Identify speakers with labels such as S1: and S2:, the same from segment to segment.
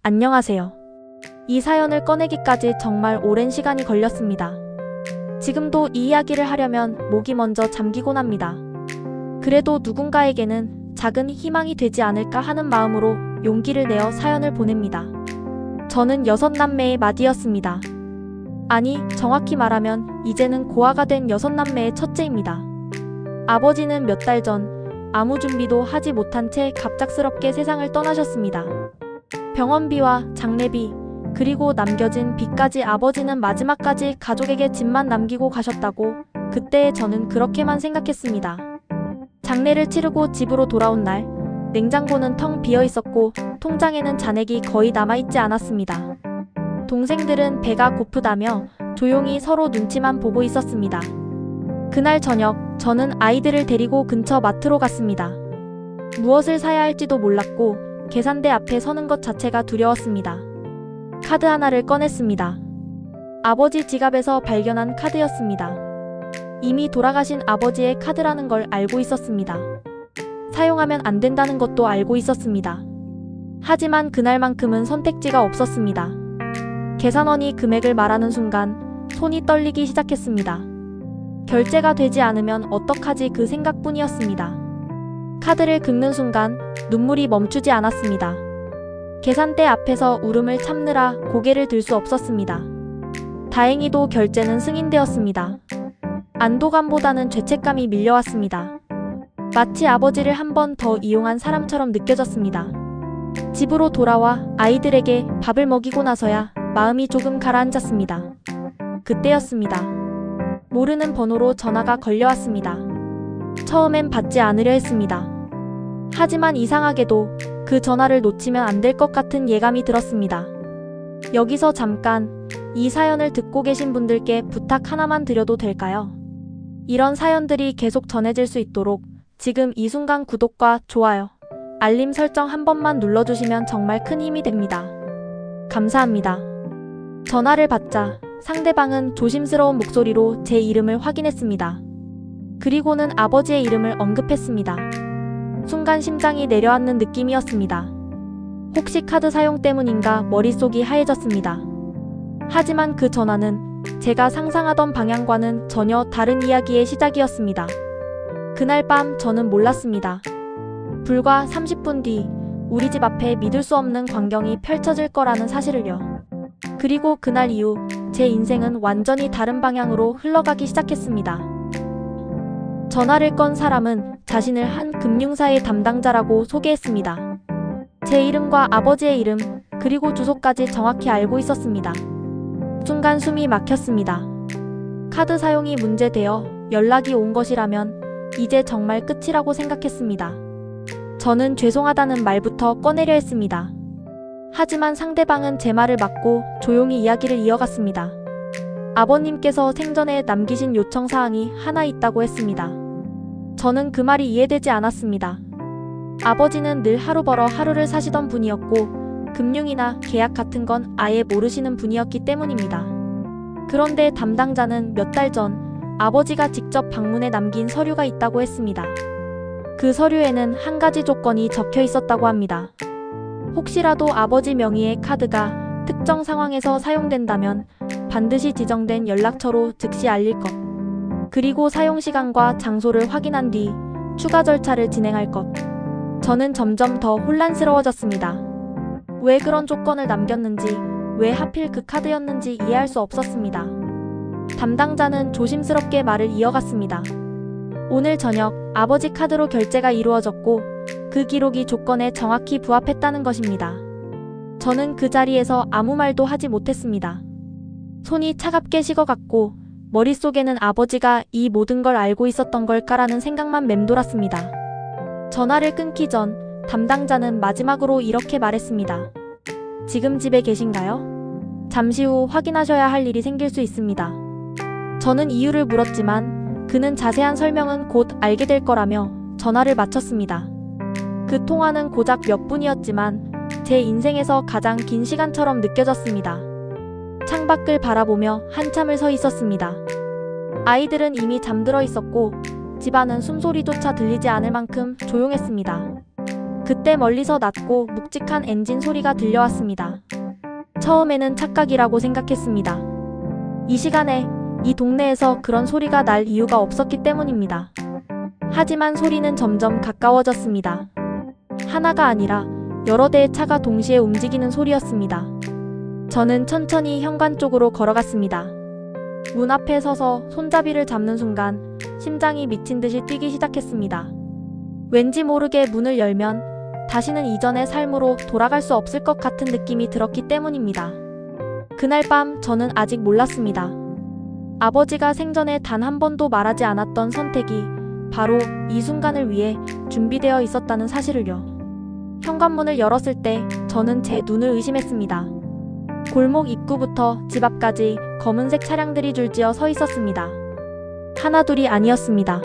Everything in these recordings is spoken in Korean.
S1: 안녕하세요. 이 사연을 꺼내기까지 정말 오랜 시간이 걸렸습니다. 지금도 이 이야기를 하려면 목이 먼저 잠기곤 합니다. 그래도 누군가에게는 작은 희망이 되지 않을까 하는 마음으로 용기를 내어 사연을 보냅니다. 저는 6남매의 맏이었습니다. 아니, 정확히 말하면 이제는 고아가 된 6남매의 첫째입니다. 아버지는 몇 달 전 아무 준비도 하지 못한 채 갑작스럽게 세상을 떠나셨습니다. 병원비와 장례비, 그리고 남겨진 빚까지 아버지는 마지막까지 가족에게 집만 남기고 가셨다고 그때 저는 그렇게만 생각했습니다. 장례를 치르고 집으로 돌아온 날, 냉장고는 텅 비어 있었고 통장에는 잔액이 거의 남아있지 않았습니다. 동생들은 배가 고프다며 조용히 서로 눈치만 보고 있었습니다. 그날 저녁, 저는 아이들을 데리고 근처 마트로 갔습니다. 무엇을 사야 할지도 몰랐고 계산대 앞에 서는 것 자체가 두려웠습니다. 카드 하나를 꺼냈습니다. 아버지 지갑에서 발견한 카드였습니다. 이미 돌아가신 아버지의 카드라는 걸 알고 있었습니다. 사용하면 안 된다는 것도 알고 있었습니다. 하지만 그날만큼은 선택지가 없었습니다. 계산원이 금액을 말하는 순간 손이 떨리기 시작했습니다. 결제가 되지 않으면 어떡하지 그 생각뿐이었습니다. 카드를 긁는 순간 눈물이 멈추지 않았습니다. 계산대 앞에서 울음을 참느라 고개를 들 수 없었습니다. 다행히도 결제는 승인되었습니다. 안도감보다는 죄책감이 밀려왔습니다. 마치 아버지를 한 번 더 이용한 사람처럼 느껴졌습니다. 집으로 돌아와 아이들에게 밥을 먹이고 나서야 마음이 조금 가라앉았습니다. 그때였습니다. 모르는 번호로 전화가 걸려왔습니다. 처음엔 받지 않으려 했습니다. 하지만 이상하게도 그 전화를 놓치면 안 될 것 같은 예감이 들었습니다. 여기서 잠깐 이 사연을 듣고 계신 분들께 부탁 하나만 드려도 될까요? 이런 사연들이 계속 전해질 수 있도록 지금 이 순간 구독과 좋아요, 알림 설정 한 번만 눌러주시면 정말 큰 힘이 됩니다. 감사합니다. 전화를 받자 상대방은 조심스러운 목소리로 제 이름을 확인했습니다. 그리고는 아버지의 이름을 언급했습니다. 순간 심장이 내려앉는 느낌이었습니다. 혹시 카드 사용 때문인가 머릿속이 하얘졌습니다. 하지만 그 전화는 제가 상상하던 방향과는 전혀 다른 이야기의 시작이었습니다. 그날 밤 저는 몰랐습니다. 불과 30분 뒤 우리 집 앞에 믿을 수 없는 광경이 펼쳐질 거라는 사실을요. 그리고 그날 이후 제 인생은 완전히 다른 방향으로 흘러가기 시작했습니다. 전화를 건 사람은 자신을 한 금융사의 담당자라고 소개했습니다. 제 이름과 아버지의 이름, 그리고 주소까지 정확히 알고 있었습니다. 순간 숨이 막혔습니다. 카드 사용이 문제되어 연락이 온 것이라면 이제 정말 끝이라고 생각했습니다. 저는 죄송하다는 말부터 꺼내려 했습니다. 하지만 상대방은 제 말을 막고 조용히 이야기를 이어갔습니다. 아버님께서 생전에 남기신 요청사항이 하나 있다고 했습니다. 저는 그 말이 이해되지 않았습니다. 아버지는 늘 하루 벌어 하루를 사시던 분이었고 금융이나 계약 같은 건 아예 모르시는 분이었기 때문입니다. 그런데 담당자는 몇 달 전 아버지가 직접 방문해 남긴 서류가 있다고 했습니다. 그 서류에는 한 가지 조건이 적혀 있었다고 합니다. 혹시라도 아버지 명의의 카드가 특정 상황에서 사용된다면 반드시 지정된 연락처로 즉시 알릴 것. 그리고 사용시간과 장소를 확인한 뒤 추가 절차를 진행할 것. 저는 점점 더 혼란스러워졌습니다. 왜 그런 조건을 남겼는지, 왜 하필 그 카드였는지 이해할 수 없었습니다. 담당자는 조심스럽게 말을 이어갔습니다. 오늘 저녁 아버지 카드로 결제가 이루어졌고 그 기록이 조건에 정확히 부합했다는 것입니다. 저는 그 자리에서 아무 말도 하지 못했습니다. 손이 차갑게 식어갔고 머릿속에는 아버지가 이 모든 걸 알고 있었던 걸까라는 생각만 맴돌았습니다. 전화를 끊기 전 담당자는 마지막으로 이렇게 말했습니다. 지금 집에 계신가요? 잠시 후 확인하셔야 할 일이 생길 수 있습니다. 저는 이유를 물었지만 그는 자세한 설명은 곧 알게 될 거라며 전화를 마쳤습니다. 그 통화는 고작 몇 분이었지만 제 인생에서 가장 긴 시간처럼 느껴졌습니다. 창밖을 바라보며 한참을 서 있었습니다. 아이들은 이미 잠들어 있었고 집안은 숨소리조차 들리지 않을 만큼 조용했습니다. 그때 멀리서 낮고 묵직한 엔진 소리가 들려왔습니다. 처음에는 착각이라고 생각했습니다. 이 시간에 이 동네에서 그런 소리가 날 이유가 없었기 때문입니다. 하지만 소리는 점점 가까워졌습니다. 하나가 아니라 여러 대의 차가 동시에 움직이는 소리였습니다. 저는 천천히 현관 쪽으로 걸어갔습니다. 문 앞에 서서 손잡이를 잡는 순간 심장이 미친 듯이 뛰기 시작했습니다. 왠지 모르게 문을 열면 다시는 이전의 삶으로 돌아갈 수 없을 것 같은 느낌이 들었기 때문입니다. 그날 밤 저는 아직 몰랐습니다. 아버지가 생전에 단 한 번도 말하지 않았던 선택이 바로 이 순간을 위해 준비되어 있었다는 사실을요. 현관문을 열었을 때 저는 제 눈을 의심했습니다. 골목 입구부터 집 앞까지 검은색 차량들이 줄지어 서 있었습니다. 하나둘이 아니었습니다.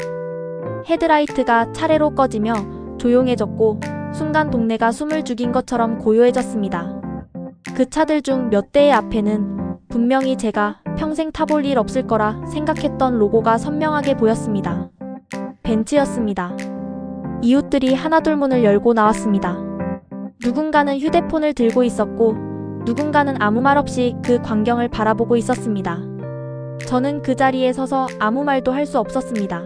S1: 헤드라이트가 차례로 꺼지며 조용해졌고 순간 동네가 숨을 죽인 것처럼 고요해졌습니다. 그 차들 중 몇 대의 앞에는 분명히 제가 평생 타볼 일 없을 거라 생각했던 로고가 선명하게 보였습니다. 벤츠였습니다. 이웃들이 하나둘 문을 열고 나왔습니다. 누군가는 휴대폰을 들고 있었고 누군가는 아무 말 없이 그 광경을 바라보고 있었습니다. 저는 그 자리에 서서 아무 말도 할 수 없었습니다.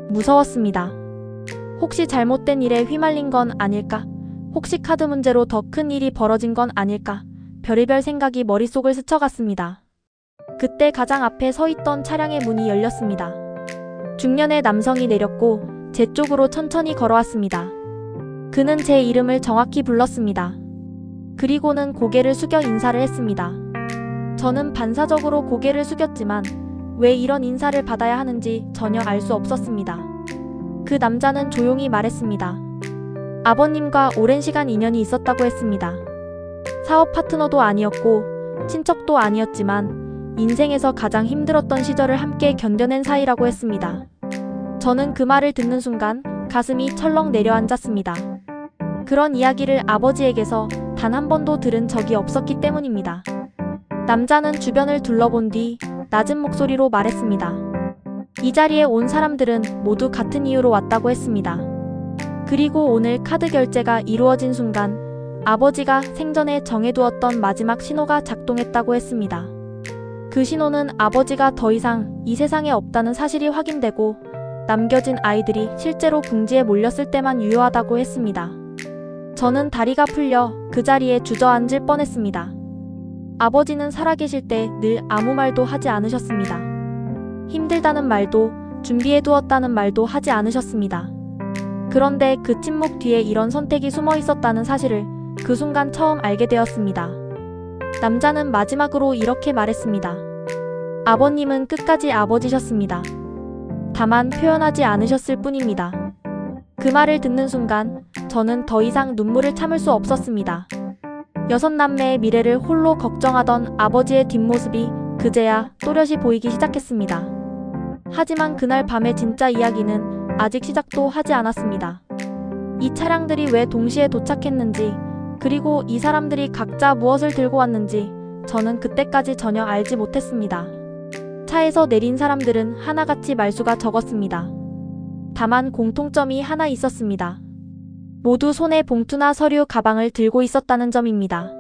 S1: 무서웠습니다. 혹시 잘못된 일에 휘말린 건 아닐까? 혹시 카드 문제로 더 큰 일이 벌어진 건 아닐까? 별의별 생각이 머릿속을 스쳐갔습니다. 그때 가장 앞에 서 있던 차량의 문이 열렸습니다. 중년의 남성이 내렸고 제 쪽으로 천천히 걸어왔습니다. 그는 제 이름을 정확히 불렀습니다. 그리고는 고개를 숙여 인사를 했습니다. 저는 반사적으로 고개를 숙였지만 왜 이런 인사를 받아야 하는지 전혀 알 수 없었습니다. 그 남자는 조용히 말했습니다. 아버님과 오랜 시간 인연이 있었다고 했습니다. 사업 파트너도 아니었고 친척도 아니었지만 인생에서 가장 힘들었던 시절을 함께 견뎌낸 사이라고 했습니다. 저는 그 말을 듣는 순간 가슴이 철렁 내려앉았습니다. 그런 이야기를 아버지에게서 단 한 번도 들은 적이 없었기 때문입니다. 남자는 주변을 둘러본 뒤 낮은 목소리로 말했습니다. 이 자리에 온 사람들은 모두 같은 이유로 왔다고 했습니다. 그리고 오늘 카드 결제가 이루어진 순간 아버지가 생전에 정해두었던 마지막 신호가 작동했다고 했습니다. 그 신호는 아버지가 더 이상 이 세상에 없다는 사실이 확인되고 남겨진 아이들이 실제로 궁지에 몰렸을 때만 유효하다고 했습니다. 저는 다리가 풀려 그 자리에 주저앉을 뻔했습니다. 아버지는 살아계실 때 늘 아무 말도 하지 않으셨습니다. 힘들다는 말도 준비해두었다는 말도 하지 않으셨습니다. 그런데 그 침묵 뒤에 이런 선택이 숨어 있었다는 사실을 그 순간 처음 알게 되었습니다. 남자는 마지막으로 이렇게 말했습니다. 아버님은 끝까지 아버지셨습니다. 다만 표현하지 않으셨을 뿐입니다. 그 말을 듣는 순간 저는 더 이상 눈물을 참을 수 없었습니다. 6남매의 미래를 홀로 걱정하던 아버지의 뒷모습이 그제야 또렷이 보이기 시작했습니다. 하지만 그날 밤의 진짜 이야기는 아직 시작도 하지 않았습니다. 이 차량들이 왜 동시에 도착했는지, 그리고 이 사람들이 각자 무엇을 들고 왔는지 저는 그때까지 전혀 알지 못했습니다. 차에서 내린 사람들은 하나같이 말수가 적었습니다. 다만 공통점이 하나 있었습니다. 모두 손에 봉투나 서류 가방을 들고 있었다는 점입니다.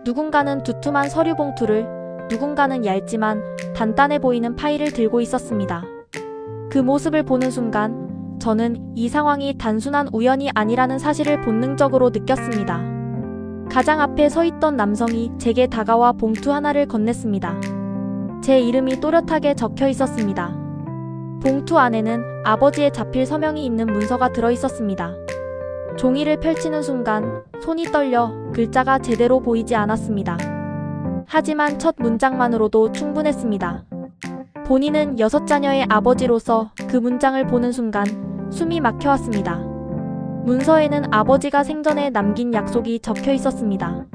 S1: 누군가는 두툼한 서류 봉투를, 누군가는 얇지만 단단해 보이는 파일을 들고 있었습니다. 그 모습을 보는 순간 저는 이 상황이 단순한 우연이 아니라는 사실을 본능적으로 느꼈습니다. 가장 앞에 서 있던 남성이 제게 다가와 봉투 하나를 건넸습니다. 제 이름이 또렷하게 적혀 있었습니다. 봉투 안에는 아버지의 자필 서명이 있는 문서가 들어 있었습니다. 종이를 펼치는 순간 손이 떨려 글자가 제대로 보이지 않았습니다. 하지만 첫 문장만으로도 충분했습니다. 본인은 6자녀의 아버지로서 그 문장을 보는 순간 숨이 막혀왔습니다. 문서에는 아버지가 생전에 남긴 약속이 적혀 있었습니다.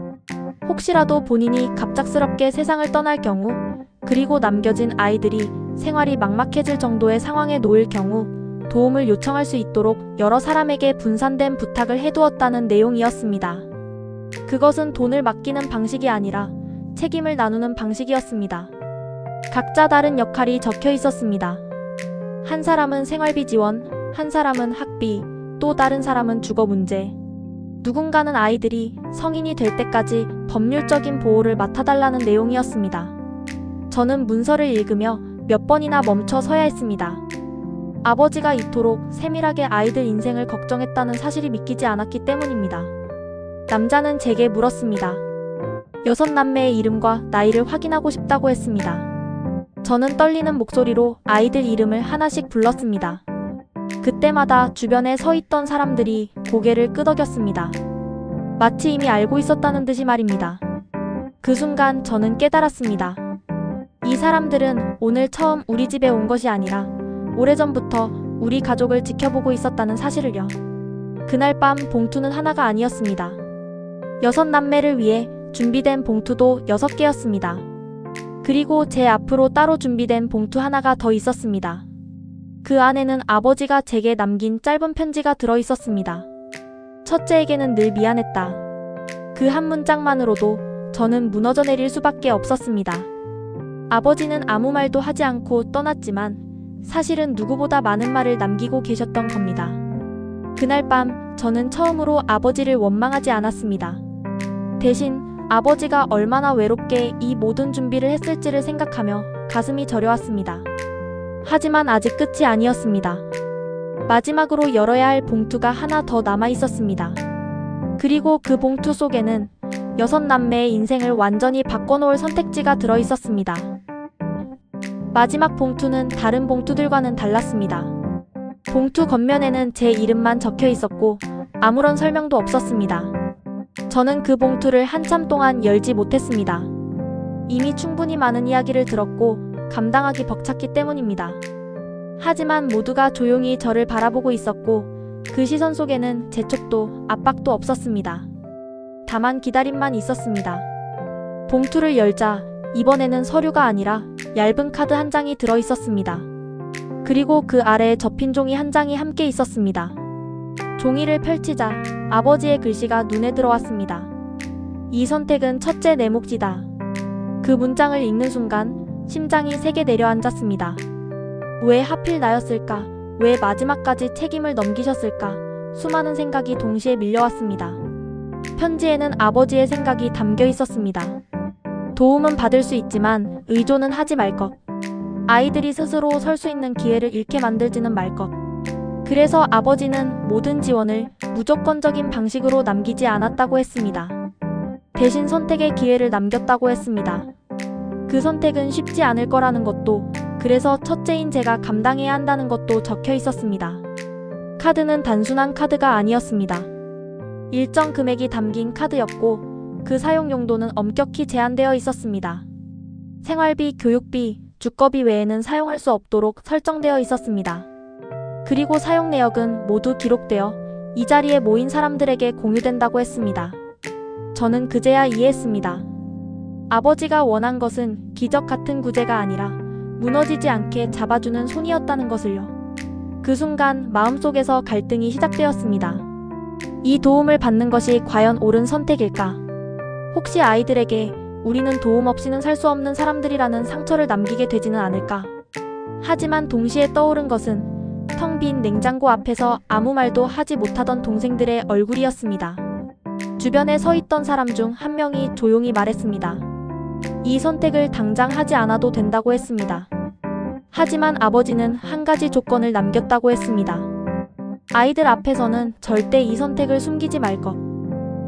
S1: 혹시라도 본인이 갑작스럽게 세상을 떠날 경우, 그리고 남겨진 아이들이 생활이 막막해질 정도의 상황에 놓일 경우 도움을 요청할 수 있도록 여러 사람에게 분산된 부탁을 해두었다는 내용이었습니다. 그것은 돈을 맡기는 방식이 아니라 책임을 나누는 방식이었습니다. 각자 다른 역할이 적혀 있었습니다. 한 사람은 생활비 지원, 한 사람은 학비, 또 다른 사람은 주거 문제, 누군가는 아이들이 성인이 될 때까지 법률적인 보호를 맡아달라는 내용이었습니다. 저는 문서를 읽으며 몇 번이나 멈춰 서야 했습니다. 아버지가 이토록 세밀하게 아이들 인생을 걱정했다는 사실이 믿기지 않았기 때문입니다. 남자는 제게 물었습니다. 6남매의 이름과 나이를 확인하고 싶다고 했습니다. 저는 떨리는 목소리로 아이들 이름을 하나씩 불렀습니다. 그때마다 주변에 서 있던 사람들이 고개를 끄덕였습니다. 마치 이미 알고 있었다는 듯이 말입니다. 그 순간 저는 깨달았습니다. 이 사람들은 오늘 처음 우리 집에 온 것이 아니라 오래전부터 우리 가족을 지켜보고 있었다는 사실을요. 그날 밤 봉투는 하나가 아니었습니다. 6남매를 위해 준비된 봉투도 6개였습니다. 그리고 제 앞으로 따로 준비된 봉투 하나가 더 있었습니다. 그 안에는 아버지가 제게 남긴 짧은 편지가 들어 있었습니다. 첫째에게는 늘 미안했다. 그 한 문장만으로도 저는 무너져 내릴 수밖에 없었습니다. 아버지는 아무 말도 하지 않고 떠났지만 사실은 누구보다 많은 말을 남기고 계셨던 겁니다. 그날 밤 저는 처음으로 아버지를 원망하지 않았습니다. 대신 아버지가 얼마나 외롭게 이 모든 준비를 했을지를 생각하며 가슴이 저려왔습니다. 하지만 아직 끝이 아니었습니다. 마지막으로 열어야 할 봉투가 하나 더 남아 있었습니다. 그리고 그 봉투 속에는 6남매의 인생을 완전히 바꿔놓을 선택지가 들어 있었습니다. 마지막 봉투는 다른 봉투들과는 달랐습니다. 봉투 겉면에는 제 이름만 적혀 있었고 아무런 설명도 없었습니다. 저는 그 봉투를 한참 동안 열지 못했습니다. 이미 충분히 많은 이야기를 들었고 감당하기 벅찼기 때문입니다. 하지만 모두가 조용히 저를 바라보고 있었고 그 시선 속에는 재촉도 압박도 없었습니다. 다만 기다림만 있었습니다. 봉투를 열자 이번에는 서류가 아니라 얇은 카드 한 장이 들어 있었습니다. 그리고 그 아래에 접힌 종이 한 장이 함께 있었습니다. 종이를 펼치자 아버지의 글씨가 눈에 들어왔습니다. 이 선택은 첫째 내 몫이다. 그 문장을 읽는 순간 심장이 세게 내려앉았습니다. 왜 하필 나였을까? 왜 마지막까지 책임을 넘기셨을까? 수많은 생각이 동시에 밀려왔습니다. 편지에는 아버지의 생각이 담겨 있었습니다. 도움은 받을 수 있지만 의존은 하지 말 것. 아이들이 스스로 설 수 있는 기회를 잃게 만들지는 말 것. 그래서 아버지는 모든 지원을 무조건적인 방식으로 남기지 않았다고 했습니다. 대신 선택의 기회를 남겼다고 했습니다. 그 선택은 쉽지 않을 거라는 것도, 그래서 첫째인 제가 감당해야 한다는 것도 적혀 있었습니다. 카드는 단순한 카드가 아니었습니다. 일정 금액이 담긴 카드였고 그 사용 용도는 엄격히 제한되어 있었습니다. 생활비, 교육비, 주거비 외에는 사용할 수 없도록 설정되어 있었습니다. 그리고 사용 내역은 모두 기록되어 이 자리에 모인 사람들에게 공유된다고 했습니다. 저는 그제야 이해했습니다. 아버지가 원한 것은 기적 같은 구제가 아니라 무너지지 않게 잡아주는 손이었다는 것을요. 그 순간 마음속에서 갈등이 시작되었습니다. 이 도움을 받는 것이 과연 옳은 선택일까? 혹시 아이들에게 우리는 도움 없이는 살 수 없는 사람들이라는 상처를 남기게 되지는 않을까? 하지만 동시에 떠오른 것은 텅 빈 냉장고 앞에서 아무 말도 하지 못하던 동생들의 얼굴이었습니다. 주변에 서 있던 사람 중 한 명이 조용히 말했습니다. 이 선택을 당장 하지 않아도 된다고 했습니다. 하지만 아버지는 한 가지 조건을 남겼다고 했습니다. 아이들 앞에서는 절대 이 선택을 숨기지 말 것.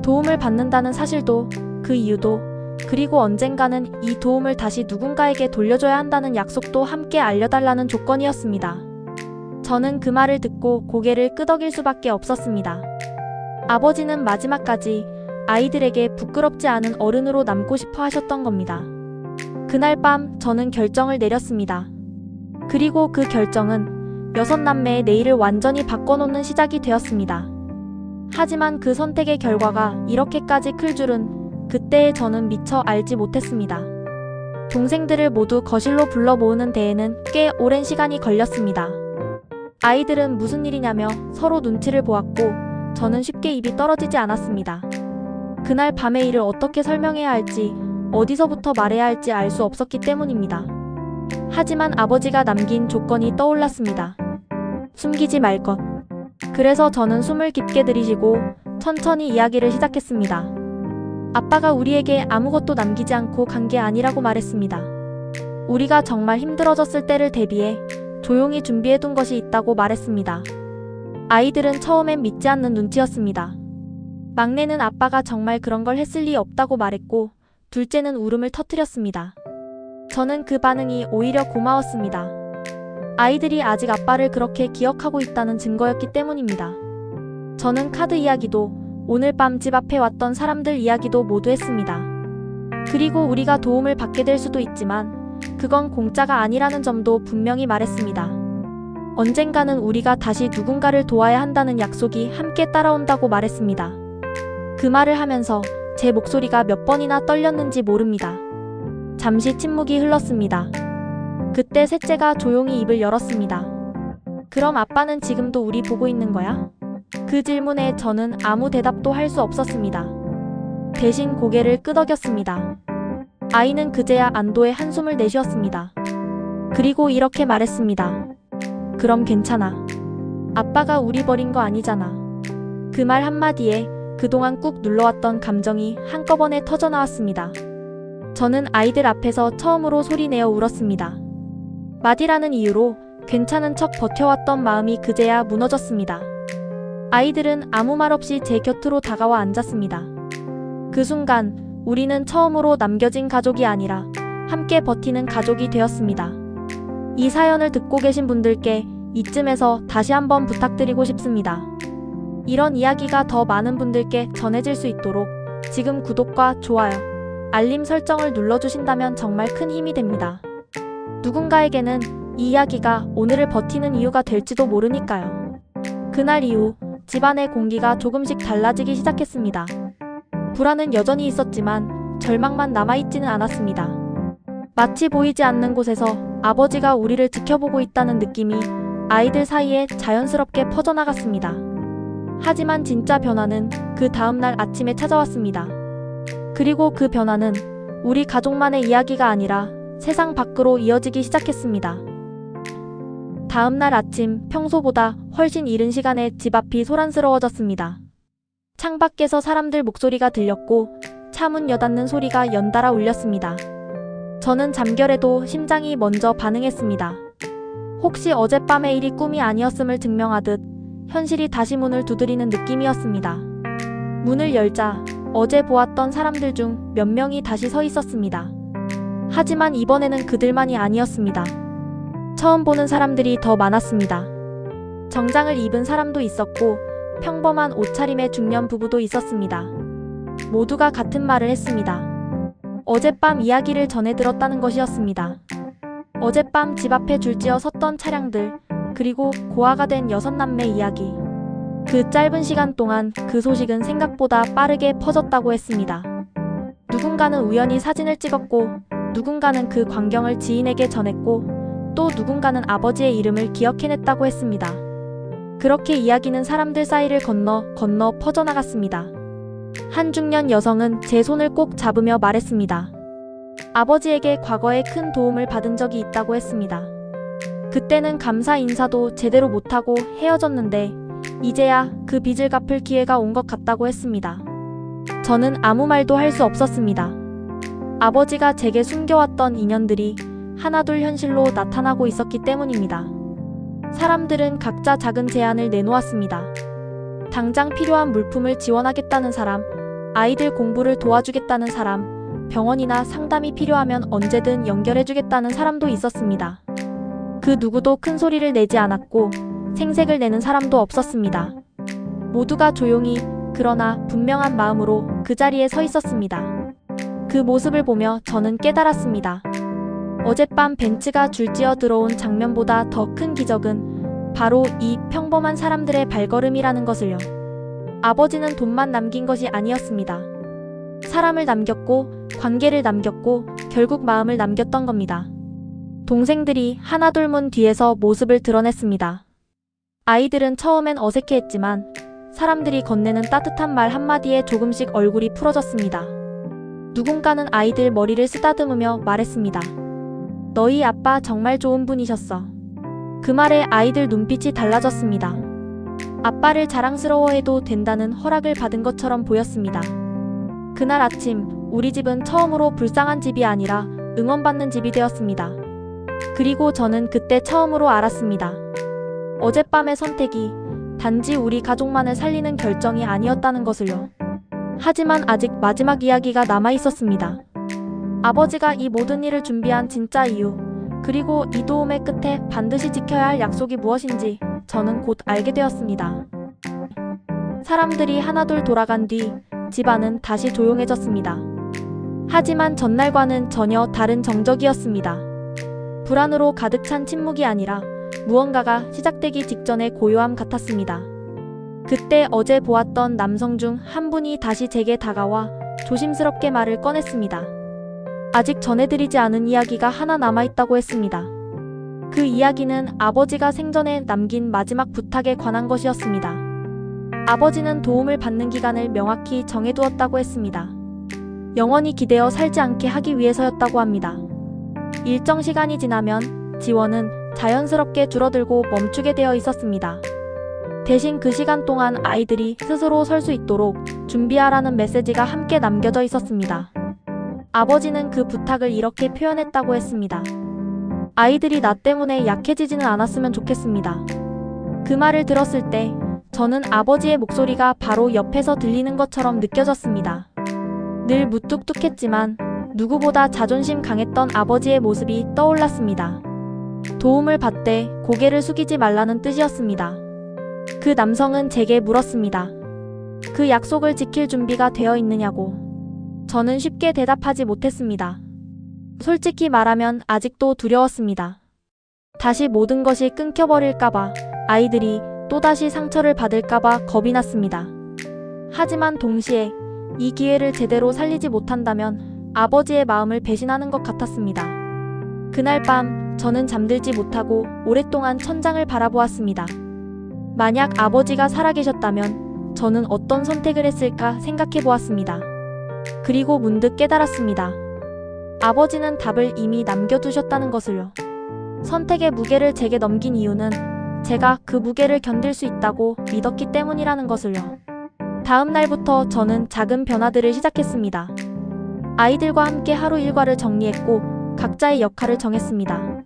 S1: 도움을 받는다는 사실도, 그 이유도, 그리고 언젠가는 이 도움을 다시 누군가에게 돌려줘야 한다는 약속도 함께 알려달라는 조건이었습니다. 저는 그 말을 듣고 고개를 끄덕일 수밖에 없었습니다. 아버지는 마지막까지 아이들에게 부끄럽지 않은 어른으로 남고 싶어 하셨던 겁니다. 그날 밤 저는 결정을 내렸습니다. 그리고 그 결정은 6남매의 내일을 완전히 바꿔놓는 시작이 되었습니다. 하지만 그 선택의 결과가 이렇게까지 클 줄은 그때의 저는 미처 알지 못했습니다. 동생들을 모두 거실로 불러 모으는 데에는 꽤 오랜 시간이 걸렸습니다. 아이들은 무슨 일이냐며 서로 눈치를 보았고 저는 쉽게 입이 떨어지지 않았습니다. 그날 밤의 일을 어떻게 설명해야 할지, 어디서부터 말해야 할지 알 수 없었기 때문입니다. 하지만 아버지가 남긴 조건이 떠올랐습니다. 숨기지 말 것. 그래서 저는 숨을 깊게 들이쉬고 천천히 이야기를 시작했습니다. 아빠가 우리에게 아무것도 남기지 않고 간 게 아니라고 말했습니다. 우리가 정말 힘들어졌을 때를 대비해 조용히 준비해둔 것이 있다고 말했습니다. 아이들은 처음엔 믿지 않는 눈치였습니다. 막내는 아빠가 정말 그런 걸 했을 리 없다고 말했고, 둘째는 울음을 터뜨렸습니다. 저는 그 반응이 오히려 고마웠습니다. 아이들이 아직 아빠를 그렇게 기억하고 있다는 증거였기 때문입니다. 저는 카드 이야기도, 오늘 밤 집 앞에 왔던 사람들 이야기도 모두 했습니다. 그리고 우리가 도움을 받게 될 수도 있지만 그건 공짜가 아니라는 점도 분명히 말했습니다. 언젠가는 우리가 다시 누군가를 도와야 한다는 약속이 함께 따라온다고 말했습니다. 그 말을 하면서 제 목소리가 몇 번이나 떨렸는지 모릅니다. 잠시 침묵이 흘렀습니다. 그때 셋째가 조용히 입을 열었습니다. 그럼 아빠는 지금도 우리 보고 있는 거야? 그 질문에 저는 아무 대답도 할 수 없었습니다. 대신 고개를 끄덕였습니다. 아이는 그제야 안도의 한숨을 내쉬었습니다. 그리고 이렇게 말했습니다. 그럼 괜찮아. 아빠가 우리 버린 거 아니잖아. 그 말 한마디에 그동안 꾹 눌러왔던 감정이 한꺼번에 터져나왔습니다. 저는 아이들 앞에서 처음으로 소리내어 울었습니다. 마디라는 이유로 괜찮은 척 버텨왔던 마음이 그제야 무너졌습니다. 아이들은 아무 말 없이 제 곁으로 다가와 앉았습니다. 그 순간 우리는 처음으로 남겨진 가족이 아니라 함께 버티는 가족이 되었습니다. 이 사연을 듣고 계신 분들께 이쯤에서 다시 한번 부탁드리고 싶습니다. 이런 이야기가 더 많은 분들께 전해질 수 있도록 지금 구독과 좋아요, 알림 설정을 눌러주신다면 정말 큰 힘이 됩니다. 누군가에게는 이 이야기가 오늘을 버티는 이유가 될지도 모르니까요. 그날 이후 집안의 공기가 조금씩 달라지기 시작했습니다. 불안은 여전히 있었지만 절망만 남아있지는 않았습니다. 마치 보이지 않는 곳에서 아버지가 우리를 지켜보고 있다는 느낌이 아이들 사이에 자연스럽게 퍼져나갔습니다. 하지만 진짜 변화는 그 다음날 아침에 찾아왔습니다. 그리고 그 변화는 우리 가족만의 이야기가 아니라 세상 밖으로 이어지기 시작했습니다. 다음날 아침, 평소보다 훨씬 이른 시간에 집 앞이 소란스러워졌습니다. 창밖에서 사람들 목소리가 들렸고 차문 여닫는 소리가 연달아 울렸습니다. 저는 잠결에도 심장이 먼저 반응했습니다. 혹시 어젯밤의 일이 꿈이 아니었음을 증명하듯 현실이 다시 문을 두드리는 느낌이었습니다. 문을 열자 어제 보았던 사람들 중 몇 명이 다시 서 있었습니다. 하지만 이번에는 그들만이 아니었습니다. 처음 보는 사람들이 더 많았습니다. 정장을 입은 사람도 있었고 평범한 옷차림의 중년 부부도 있었습니다. 모두가 같은 말을 했습니다. 어젯밤 이야기를 전해 들었다는 것이었습니다. 어젯밤 집 앞에 줄지어 섰던 차량들, 그리고 고아가 된 6남매 이야기. 그 짧은 시간 동안 그 소식은 생각보다 빠르게 퍼졌다고 했습니다. 누군가는 우연히 사진을 찍었고, 누군가는 그 광경을 지인에게 전했고, 또 누군가는 아버지의 이름을 기억해냈다고 했습니다. 그렇게 이야기는 사람들 사이를 건너 퍼져나갔습니다. 한 중년 여성은 제 손을 꼭 잡으며 말했습니다. 아버지에게 과거에 큰 도움을 받은 적이 있다고 했습니다. 그때는 감사 인사도 제대로 못하고 헤어졌는데 이제야 그 빚을 갚을 기회가 온 것 같다고 했습니다. 저는 아무 말도 할 수 없었습니다. 아버지가 제게 숨겨왔던 인연들이 하나둘 현실로 나타나고 있었기 때문입니다. 사람들은 각자 작은 제안을 내놓았습니다. 당장 필요한 물품을 지원하겠다는 사람, 아이들 공부를 도와주겠다는 사람, 병원이나 상담이 필요하면 언제든 연결해주겠다는 사람도 있었습니다. 그 누구도 큰 소리를 내지 않았고 생색을 내는 사람도 없었습니다. 모두가 조용히 그러나 분명한 마음으로 그 자리에 서 있었습니다. 그 모습을 보며 저는 깨달았습니다. 어젯밤 벤츠가 줄지어 들어온 장면보다 더 큰 기적은 바로 이 평범한 사람들의 발걸음이라는 것을요. 아버지는 돈만 남긴 것이 아니었습니다. 사람을 남겼고 관계를 남겼고 결국 마음을 남겼던 겁니다. 동생들이 하나둘 문 뒤에서 모습을 드러냈습니다. 아이들은 처음엔 어색해했지만 사람들이 건네는 따뜻한 말 한마디에 조금씩 얼굴이 풀어졌습니다. 누군가는 아이들 머리를 쓰다듬으며 말했습니다. 너희 아빠 정말 좋은 분이셨어. 그 말에 아이들 눈빛이 달라졌습니다. 아빠를 자랑스러워해도 된다는 허락을 받은 것처럼 보였습니다. 그날 아침 우리 집은 처음으로 불쌍한 집이 아니라 응원받는 집이 되었습니다. 그리고 저는 그때 처음으로 알았습니다. 어젯밤의 선택이 단지 우리 가족만을 살리는 결정이 아니었다는 것을요. 하지만 아직 마지막 이야기가 남아 있었습니다. 아버지가 이 모든 일을 준비한 진짜 이유, 그리고 이 도움의 끝에 반드시 지켜야 할 약속이 무엇인지 저는 곧 알게 되었습니다. 사람들이 하나둘 돌아간 뒤 집안은 다시 조용해졌습니다. 하지만 전날과는 전혀 다른 정적이었습니다. 불안으로 가득 찬 침묵이 아니라 무언가가 시작되기 직전의 고요함 같았습니다. 그때 어제 보았던 남성 중 한 분이 다시 제게 다가와 조심스럽게 말을 꺼냈습니다. 아직 전해드리지 않은 이야기가 하나 남아있다고 했습니다. 그 이야기는 아버지가 생전에 남긴 마지막 부탁에 관한 것이었습니다. 아버지는 도움을 받는 기간을 명확히 정해두었다고 했습니다. 영원히 기대어 살지 않게 하기 위해서였다고 합니다. 일정 시간이 지나면 지원은 자연스럽게 줄어들고 멈추게 되어 있었습니다. 대신 그 시간 동안 아이들이 스스로 설 수 있도록 준비하라는 메시지가 함께 남겨져 있었습니다. 아버지는 그 부탁을 이렇게 표현했다고 했습니다. 아이들이 나 때문에 약해지지는 않았으면 좋겠습니다. 그 말을 들었을 때 저는 아버지의 목소리가 바로 옆에서 들리는 것처럼 느껴졌습니다. 늘 무뚝뚝했지만 누구보다 자존심 강했던 아버지의 모습이 떠올랐습니다. 도움을 받되 고개를 숙이지 말라는 뜻이었습니다. 그 남성은 제게 물었습니다. 그 약속을 지킬 준비가 되어 있느냐고. 저는 쉽게 대답하지 못했습니다. 솔직히 말하면 아직도 두려웠습니다. 다시 모든 것이 끊겨버릴까봐, 아이들이 또다시 상처를 받을까봐 겁이 났습니다. 하지만 동시에 이 기회를 제대로 살리지 못한다면 아버지의 마음을 배신하는 것 같았습니다. 그날 밤 저는 잠들지 못하고 오랫동안 천장을 바라보았습니다. 만약 아버지가 살아계셨다면 저는 어떤 선택을 했을까 생각해 보았습니다. 그리고 문득 깨달았습니다. 아버지는 답을 이미 남겨두셨다는 것을요. 선택의 무게를 제게 넘긴 이유는 제가 그 무게를 견딜 수 있다고 믿었기 때문이라는 것을요. 다음 날부터 저는 작은 변화들을 시작했습니다. 아이들과 함께 하루 일과를 정리했고 각자의 역할을 정했습니다.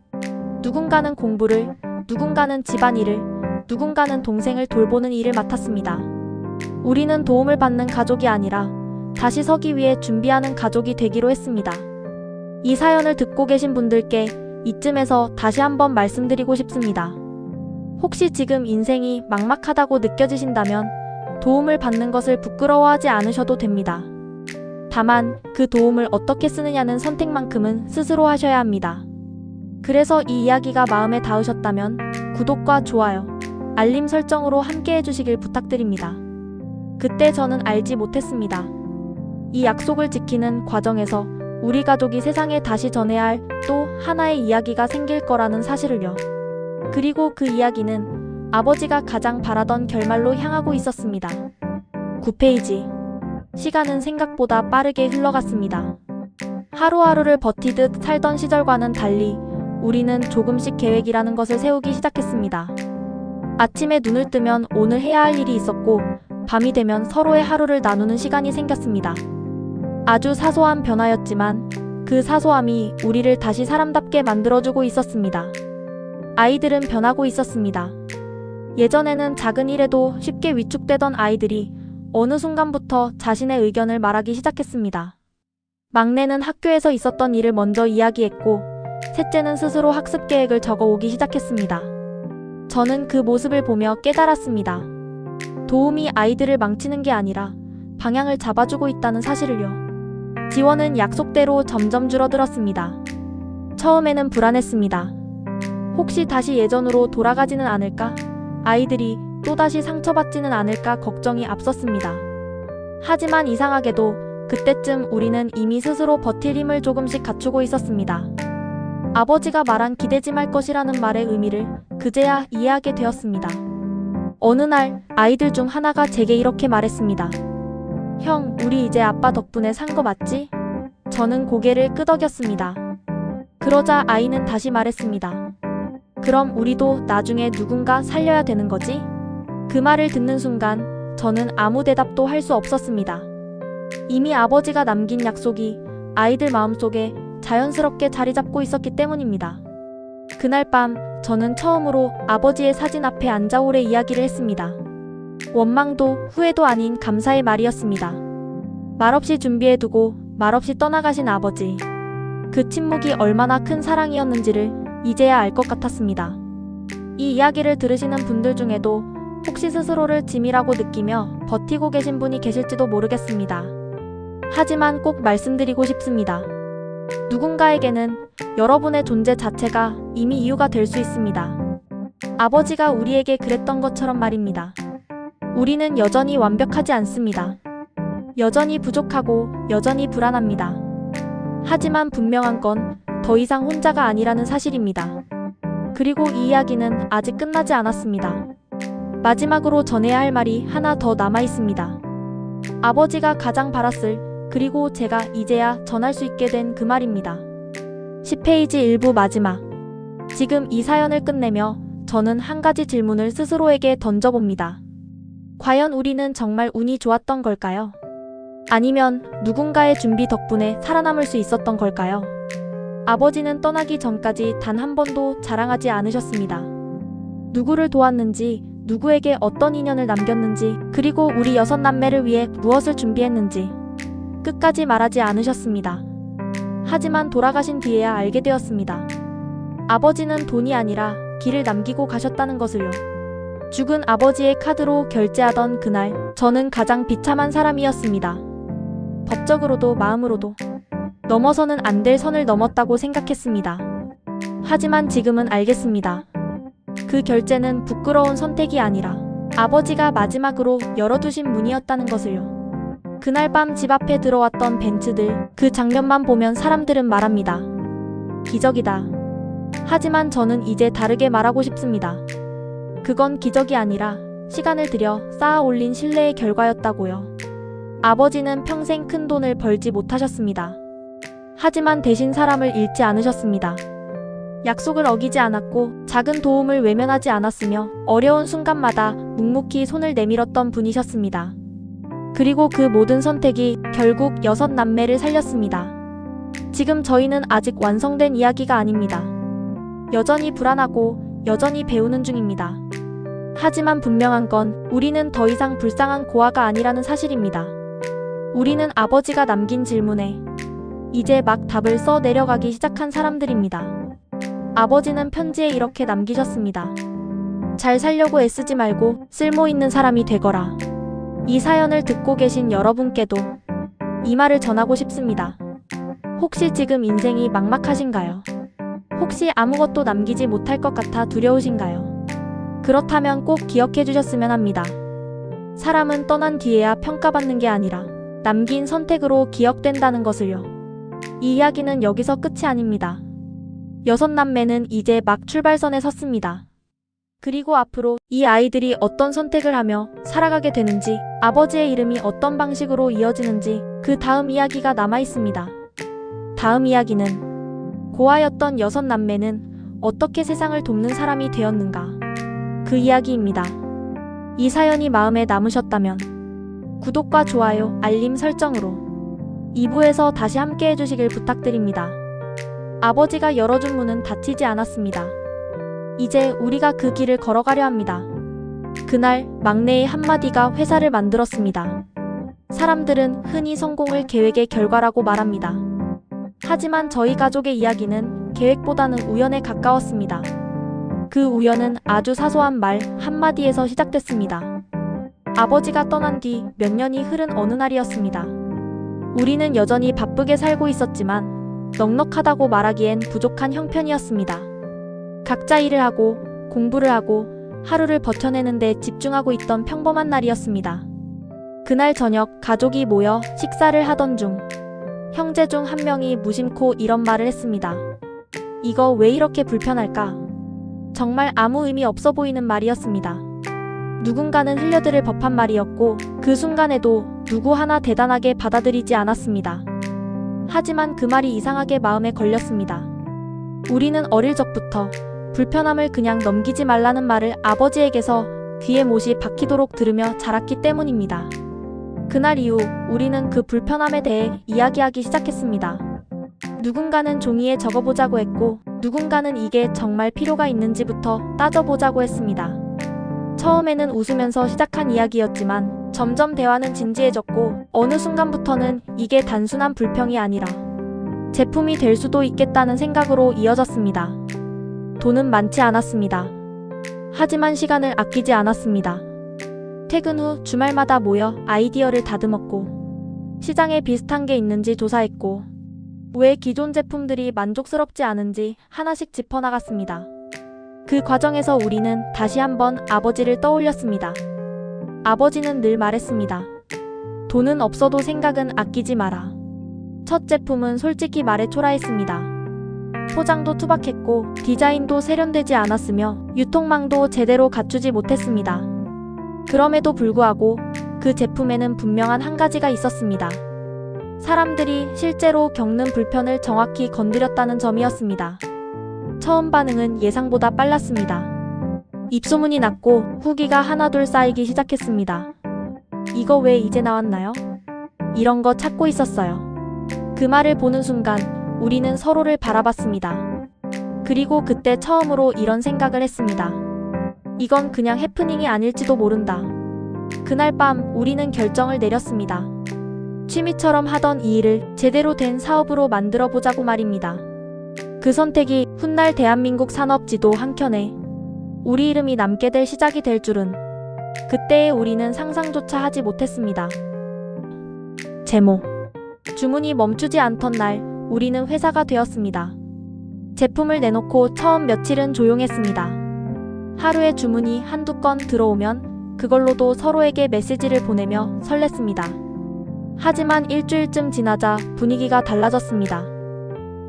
S1: 누군가는 공부를, 누군가는 집안일을, 누군가는 동생을 돌보는 일을 맡았습니다. 우리는 도움을 받는 가족이 아니라 다시 서기 위해 준비하는 가족이 되기로 했습니다. 이 사연을 듣고 계신 분들께 이쯤에서 다시 한번 말씀드리고 싶습니다. 혹시 지금 인생이 막막하다고 느껴지신다면 도움을 받는 것을 부끄러워하지 않으셔도 됩니다. 다만 그 도움을 어떻게 쓰느냐는 선택만큼은 스스로 하셔야 합니다. 그래서 이 이야기가 마음에 닿으셨다면 구독과 좋아요, 알림 설정으로 함께 해주시길 부탁드립니다. 그때 저는 알지 못했습니다. 이 약속을 지키는 과정에서 우리 가족이 세상에 다시 전해야 할 또 하나의 이야기가 생길 거라는 사실을요. 그리고 그 이야기는 아버지가 가장 바라던 결말로 향하고 있었습니다. 9페이지. 시간은 생각보다 빠르게 흘러갔습니다. 하루하루를 버티듯 살던 시절과는 달리 우리는 조금씩 계획이라는 것을 세우기 시작했습니다. 아침에 눈을 뜨면 오늘 해야 할 일이 있었고 밤이 되면 서로의 하루를 나누는 시간이 생겼습니다. 아주 사소한 변화였지만 그 사소함이 우리를 다시 사람답게 만들어주고 있었습니다. 아이들은 변하고 있었습니다. 예전에는 작은 일에도 쉽게 위축되던 아이들이 어느 순간부터 자신의 의견을 말하기 시작했습니다. 막내는 학교에서 있었던 일을 먼저 이야기했고 셋째는 스스로 학습 계획을 적어오기 시작했습니다. 저는 그 모습을 보며 깨달았습니다. 도움이 아이들을 망치는 게 아니라 방향을 잡아주고 있다는 사실을요. 지원은 약속대로 점점 줄어들었습니다. 처음에는 불안했습니다. 혹시 다시 예전으로 돌아가지는 않을까? 아이들이 또다시 상처받지는 않을까 걱정이 앞섰습니다. 하지만 이상하게도 그때쯤 우리는 이미 스스로 버틸 힘을 조금씩 갖추고 있었습니다. 아버지가 말한 기대지 말 것이라는 말의 의미를 그제야 이해하게 되었습니다. 어느 날 아이들 중 하나가 제게 이렇게 말했습니다. 형, 우리 이제 아빠 덕분에 산 거 맞지? 저는 고개를 끄덕였습니다. 그러자 아이는 다시 말했습니다. 그럼 우리도 나중에 누군가 살려야 되는 거지? 그 말을 듣는 순간 저는 아무 대답도 할 수 없었습니다. 이미 아버지가 남긴 약속이 아이들 마음속에 자연스럽게 자리 잡고 있었기 때문입니다. 그날 밤 저는 처음으로 아버지의 사진 앞에 앉아 오래 이야기를 했습니다. 원망도 후회도 아닌 감사의 말이었습니다. 말없이 준비해두고 말없이 떠나가신 아버지. 그 침묵이 얼마나 큰 사랑이었는지를 이제야 알 것 같았습니다. 이 이야기를 들으시는 분들 중에도 혹시 스스로를 짐이라고 느끼며 버티고 계신 분이 계실지도 모르겠습니다. 하지만 꼭 말씀드리고 싶습니다. 누군가에게는 여러분의 존재 자체가 이미 이유가 될 수 있습니다. 아버지가 우리에게 그랬던 것처럼 말입니다. 우리는 여전히 완벽하지 않습니다. 여전히 부족하고 여전히 불안합니다. 하지만 분명한 건 더 이상 혼자가 아니라는 사실입니다. 그리고 이 이야기는 아직 끝나지 않았습니다. 마지막으로 전해야 할 말이 하나 더 남아 있습니다. 아버지가 가장 바랐을, 그리고 제가 이제야 전할 수 있게 된 그 말입니다. 10페이지 일부 마지막. 지금 이 사연을 끝내며 저는 한 가지 질문을 스스로에게 던져봅니다. 과연 우리는 정말 운이 좋았던 걸까요? 아니면 누군가의 준비 덕분에 살아남을 수 있었던 걸까요? 아버지는 떠나기 전까지 단 한 번도 자랑하지 않으셨습니다. 누구를 도왔는지, 누구에게 어떤 인연을 남겼는지, 그리고 우리 6남매를 위해 무엇을 준비했는지 끝까지 말하지 않으셨습니다. 하지만 돌아가신 뒤에야 알게 되었습니다. 아버지는 돈이 아니라 길을 남기고 가셨다는 것을요. 죽은 아버지의 카드로 결제하던 그날, 저는 가장 비참한 사람이었습니다. 법적으로도 마음으로도 넘어서는 안 될 선을 넘었다고 생각했습니다. 하지만 지금은 알겠습니다. 그 결제는 부끄러운 선택이 아니라 아버지가 마지막으로 열어두신 문이었다는 것을요. 그날 밤 집 앞에 들어왔던 벤츠들, 그 장면만 보면 사람들은 말합니다. 기적이다. 하지만 저는 이제 다르게 말하고 싶습니다. 그건 기적이 아니라 시간을 들여 쌓아 올린 신뢰의 결과였다고요. 아버지는 평생 큰 돈을 벌지 못하셨습니다. 하지만 대신 사람을 잃지 않으셨습니다. 약속을 어기지 않았고 작은 도움을 외면하지 않았으며 어려운 순간마다 묵묵히 손을 내밀었던 분이셨습니다. 그리고 그 모든 선택이 결국 6남매를 살렸습니다. 지금 저희는 아직 완성된 이야기가 아닙니다. 여전히 불안하고 여전히 배우는 중입니다. 하지만 분명한 건 우리는 더 이상 불쌍한 고아가 아니라는 사실입니다. 우리는 아버지가 남긴 질문에 이제 막 답을 써 내려가기 시작한 사람들입니다. 아버지는 편지에 이렇게 남기셨습니다. 잘 살려고 애쓰지 말고 쓸모 있는 사람이 되거라. 이 사연을 듣고 계신 여러분께도 이 말을 전하고 싶습니다. 혹시 지금 인생이 막막하신가요? 혹시 아무것도 남기지 못할 것 같아 두려우신가요? 그렇다면 꼭 기억해 주셨으면 합니다. 사람은 떠난 뒤에야 평가받는 게 아니라 남긴 선택으로 기억된다는 것을요. 이 이야기는 여기서 끝이 아닙니다. 6남매는 이제 막 출발선에 섰습니다. 그리고 앞으로 이 아이들이 어떤 선택을 하며 살아가게 되는지, 아버지의 이름이 어떤 방식으로 이어지는지 그 다음 이야기가 남아 있습니다. 다음 이야기는 고아였던 6남매는 어떻게 세상을 돕는 사람이 되었는가, 그 이야기입니다. 이 사연이 마음에 남으셨다면 구독과 좋아요, 알림 설정으로 2부에서 다시 함께 해주시길 부탁드립니다. 아버지가 열어준 문은 닫히지 않았습니다. 이제 우리가 그 길을 걸어가려 합니다. 그날 막내의 한마디가 회사를 만들었습니다. 사람들은 흔히 성공을 계획의 결과라고 말합니다. 하지만 저희 가족의 이야기는 계획보다는 우연에 가까웠습니다. 그 우연은 아주 사소한 말 한마디에서 시작됐습니다. 아버지가 떠난 뒤 몇 년이 흐른 어느 날이었습니다. 우리는 여전히 바쁘게 살고 있었지만 넉넉하다고 말하기엔 부족한 형편이었습니다. 각자 일을 하고 공부를 하고 하루를 버텨내는 데 집중하고 있던 평범한 날이었습니다. 그날 저녁 가족이 모여 식사를 하던 중 형제 중 한 명이 무심코 이런 말을 했습니다. 이거 왜 이렇게 불편할까? 정말 아무 의미 없어 보이는 말이었습니다. 누군가는 흘려들을 법한 말이었고 그 순간에도 누구 하나 대단하게 받아들이지 않았습니다. 하지만 그 말이 이상하게 마음에 걸렸습니다. 우리는 어릴 적부터 불편함을 그냥 넘기지 말라는 말을 아버지에게서 귀에 못이 박히도록 들으며 자랐기 때문입니다. 그날 이후 우리는 그 불편함에 대해 이야기하기 시작했습니다. 누군가는 종이에 적어보자고 했고 누군가는 이게 정말 필요가 있는지부터 따져보자고 했습니다. 처음에는 웃으면서 시작한 이야기였지만 점점 대화는 진지해졌고 어느 순간부터는 이게 단순한 불평이 아니라 제품이 될 수도 있겠다는 생각으로 이어졌습니다. 돈은 많지 않았습니다. 하지만 시간을 아끼지 않았습니다. 퇴근 후 주말마다 모여 아이디어를 다듬었고 시장에 비슷한 게 있는지 조사했고 왜 기존 제품들이 만족스럽지 않은지 하나씩 짚어나갔습니다. 그 과정에서 우리는 다시 한번 아버지를 떠올렸습니다. 아버지는 늘 말했습니다. 돈은 없어도 생각은 아끼지 마라. 첫 제품은 솔직히 말해 초라했습니다. 포장도 투박했고 디자인도 세련되지 않았으며 유통망도 제대로 갖추지 못했습니다. 그럼에도 불구하고 그 제품에는 분명한 한 가지가 있었습니다. 사람들이 실제로 겪는 불편을 정확히 건드렸다는 점이었습니다. 처음 반응은 예상보다 빨랐습니다. 입소문이 났고 후기가 하나둘 쌓이기 시작했습니다. 이거 왜 이제 나왔나요? 이런 거 찾고 있었어요. 그 말을 보는 순간 우리는 서로를 바라봤습니다. 그리고 그때 처음으로 이런 생각을 했습니다. 이건 그냥 해프닝이 아닐지도 모른다. 그날 밤 우리는 결정을 내렸습니다. 취미처럼 하던 이 일을 제대로 된 사업으로 만들어 보자고 말입니다. 그 선택이 훗날 대한민국 산업지도 한켠에 우리 이름이 남게 될 시작이 될 줄은 그때의 우리는 상상조차 하지 못했습니다. 제목. 주문이 멈추지 않던 날 우리는 회사가 되었습니다. 제품을 내놓고 처음 며칠은 조용했습니다. 하루에 주문이 한두 건 들어오면 그걸로도 서로에게 메시지를 보내며 설렜습니다. 하지만 일주일쯤 지나자 분위기가 달라졌습니다.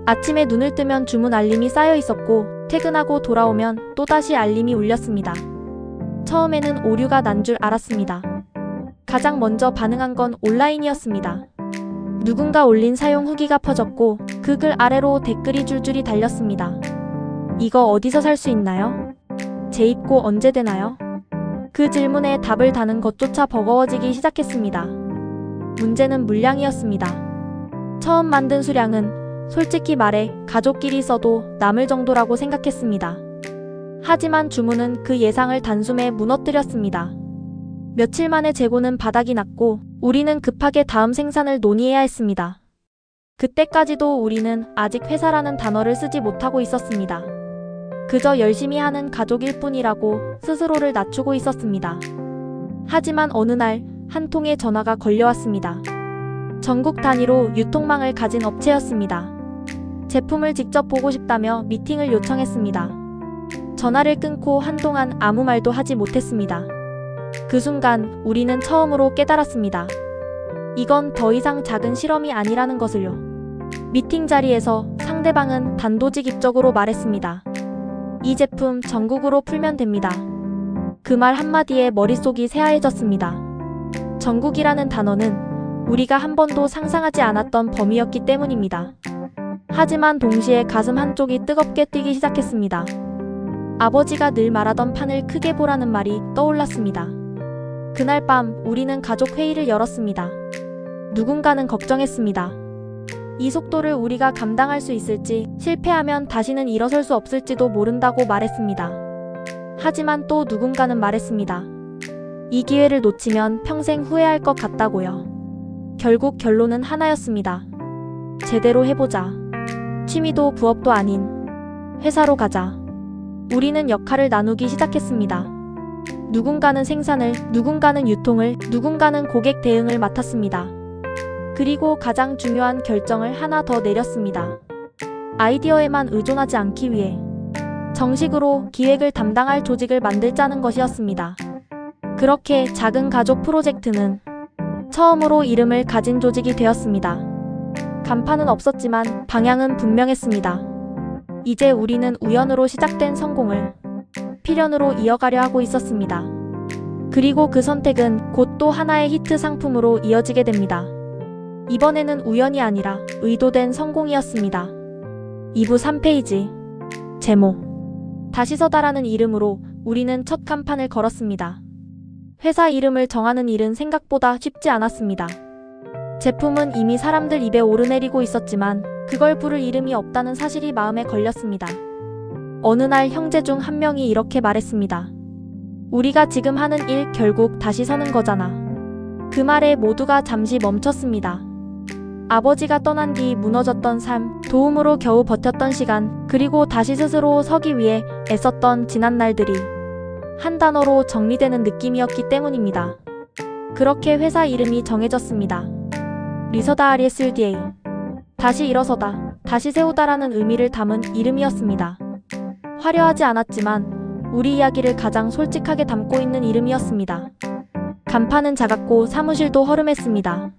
S1: 아침에 눈을 뜨면 주문 알림이 쌓여 있었고 퇴근하고 돌아오면 또다시 알림이 울렸습니다. 처음에는 오류가 난 줄 알았습니다. 가장 먼저 반응한 건 온라인이었습니다. 누군가 올린 사용 후기가 퍼졌고 그 글 아래로 댓글이 줄줄이 달렸습니다. 이거 어디서 살 수 있나요? 재입고 언제 되나요? 그 질문에 답을 다는 것조차 버거워지기 시작했습니다. 문제는 물량이었습니다. 처음 만든 수량은 솔직히 말해 가족끼리 써도 남을 정도라고 생각했습니다. 하지만 주문은 그 예상을 단숨에 무너뜨렸습니다. 며칠 만에 재고는 바닥이 났고 우리는 급하게 다음 생산을 논의해야 했습니다. 그때까지도 우리는 아직 회사라는 단어를 쓰지 못하고 있었습니다. 그저 열심히 하는 가족일 뿐이라고 스스로를 낮추고 있었습니다. 하지만 어느 날 한 통의 전화가 걸려왔습니다. 전국 단위로 유통망을 가진 업체였습니다. 제품을 직접 보고 싶다며 미팅을 요청했습니다. 전화를 끊고 한동안 아무 말도 하지 못했습니다. 그 순간 우리는 처음으로 깨달았습니다. 이건 더 이상 작은 실험이 아니라는 것을요. 미팅 자리에서 상대방은 단도직입적으로 말했습니다. 이 제품 전국으로 풀면 됩니다. 그 말 한마디에 머릿속이 새하얘졌습니다. 전국이라는 단어는 우리가 한 번도 상상하지 않았던 범위였기 때문입니다. 하지만 동시에 가슴 한쪽이 뜨겁게 뛰기 시작했습니다. 아버지가 늘 말하던 판을 크게 보라는 말이 떠올랐습니다. 그날 밤 우리는 가족 회의를 열었습니다. 누군가는 걱정했습니다. 이 속도를 우리가 감당할 수 있을지, 실패하면 다시는 일어설 수 없을지도 모른다고 말했습니다. 하지만 또 누군가는 말했습니다. 이 기회를 놓치면 평생 후회할 것 같다고요. 결국 결론은 하나였습니다. 제대로 해보자. 취미도 부업도 아닌 회사로 가자. 우리는 역할을 나누기 시작했습니다. 누군가는 생산을, 누군가는 유통을, 누군가는 고객 대응을 맡았습니다. 그리고 가장 중요한 결정을 하나 더 내렸습니다. 아이디어에만 의존하지 않기 위해 정식으로 기획을 담당할 조직을 만들자는 것이었습니다. 그렇게 작은 가족 프로젝트는 처음으로 이름을 가진 조직이 되었습니다. 간판은 없었지만 방향은 분명했습니다. 이제 우리는 우연으로 시작된 성공을 필연으로 이어가려 하고 있었습니다. 그리고 그 선택은 곧 또 하나의 히트 상품으로 이어지게 됩니다. 이번에는 우연이 아니라 의도된 성공이었습니다. 2부 3페이지. 제목. 다시 서다라는 이름으로 우리는 첫 간판을 걸었습니다. 회사 이름을 정하는 일은 생각보다 쉽지 않았습니다. 제품은 이미 사람들 입에 오르내리고 있었지만 그걸 부를 이름이 없다는 사실이 마음에 걸렸습니다. 어느 날 형제 중 한 명이 이렇게 말했습니다. 우리가 지금 하는 일 결국 다시 서는 거잖아. 그 말에 모두가 잠시 멈췄습니다. 아버지가 떠난 뒤 무너졌던 삶, 도움으로 겨우 버텼던 시간, 그리고 다시 스스로 서기 위해 애썼던 지난 날들이 한 단어로 정리되는 느낌이었기 때문입니다. 그렇게 회사 이름이 정해졌습니다. 리서다 RSUDA. 다시 일어서다, 다시 세우다라는 의미를 담은 이름이었습니다. 화려하지 않았지만 우리 이야기를 가장 솔직하게 담고 있는 이름이었습니다. 간판은 작았고 사무실도 허름했습니다.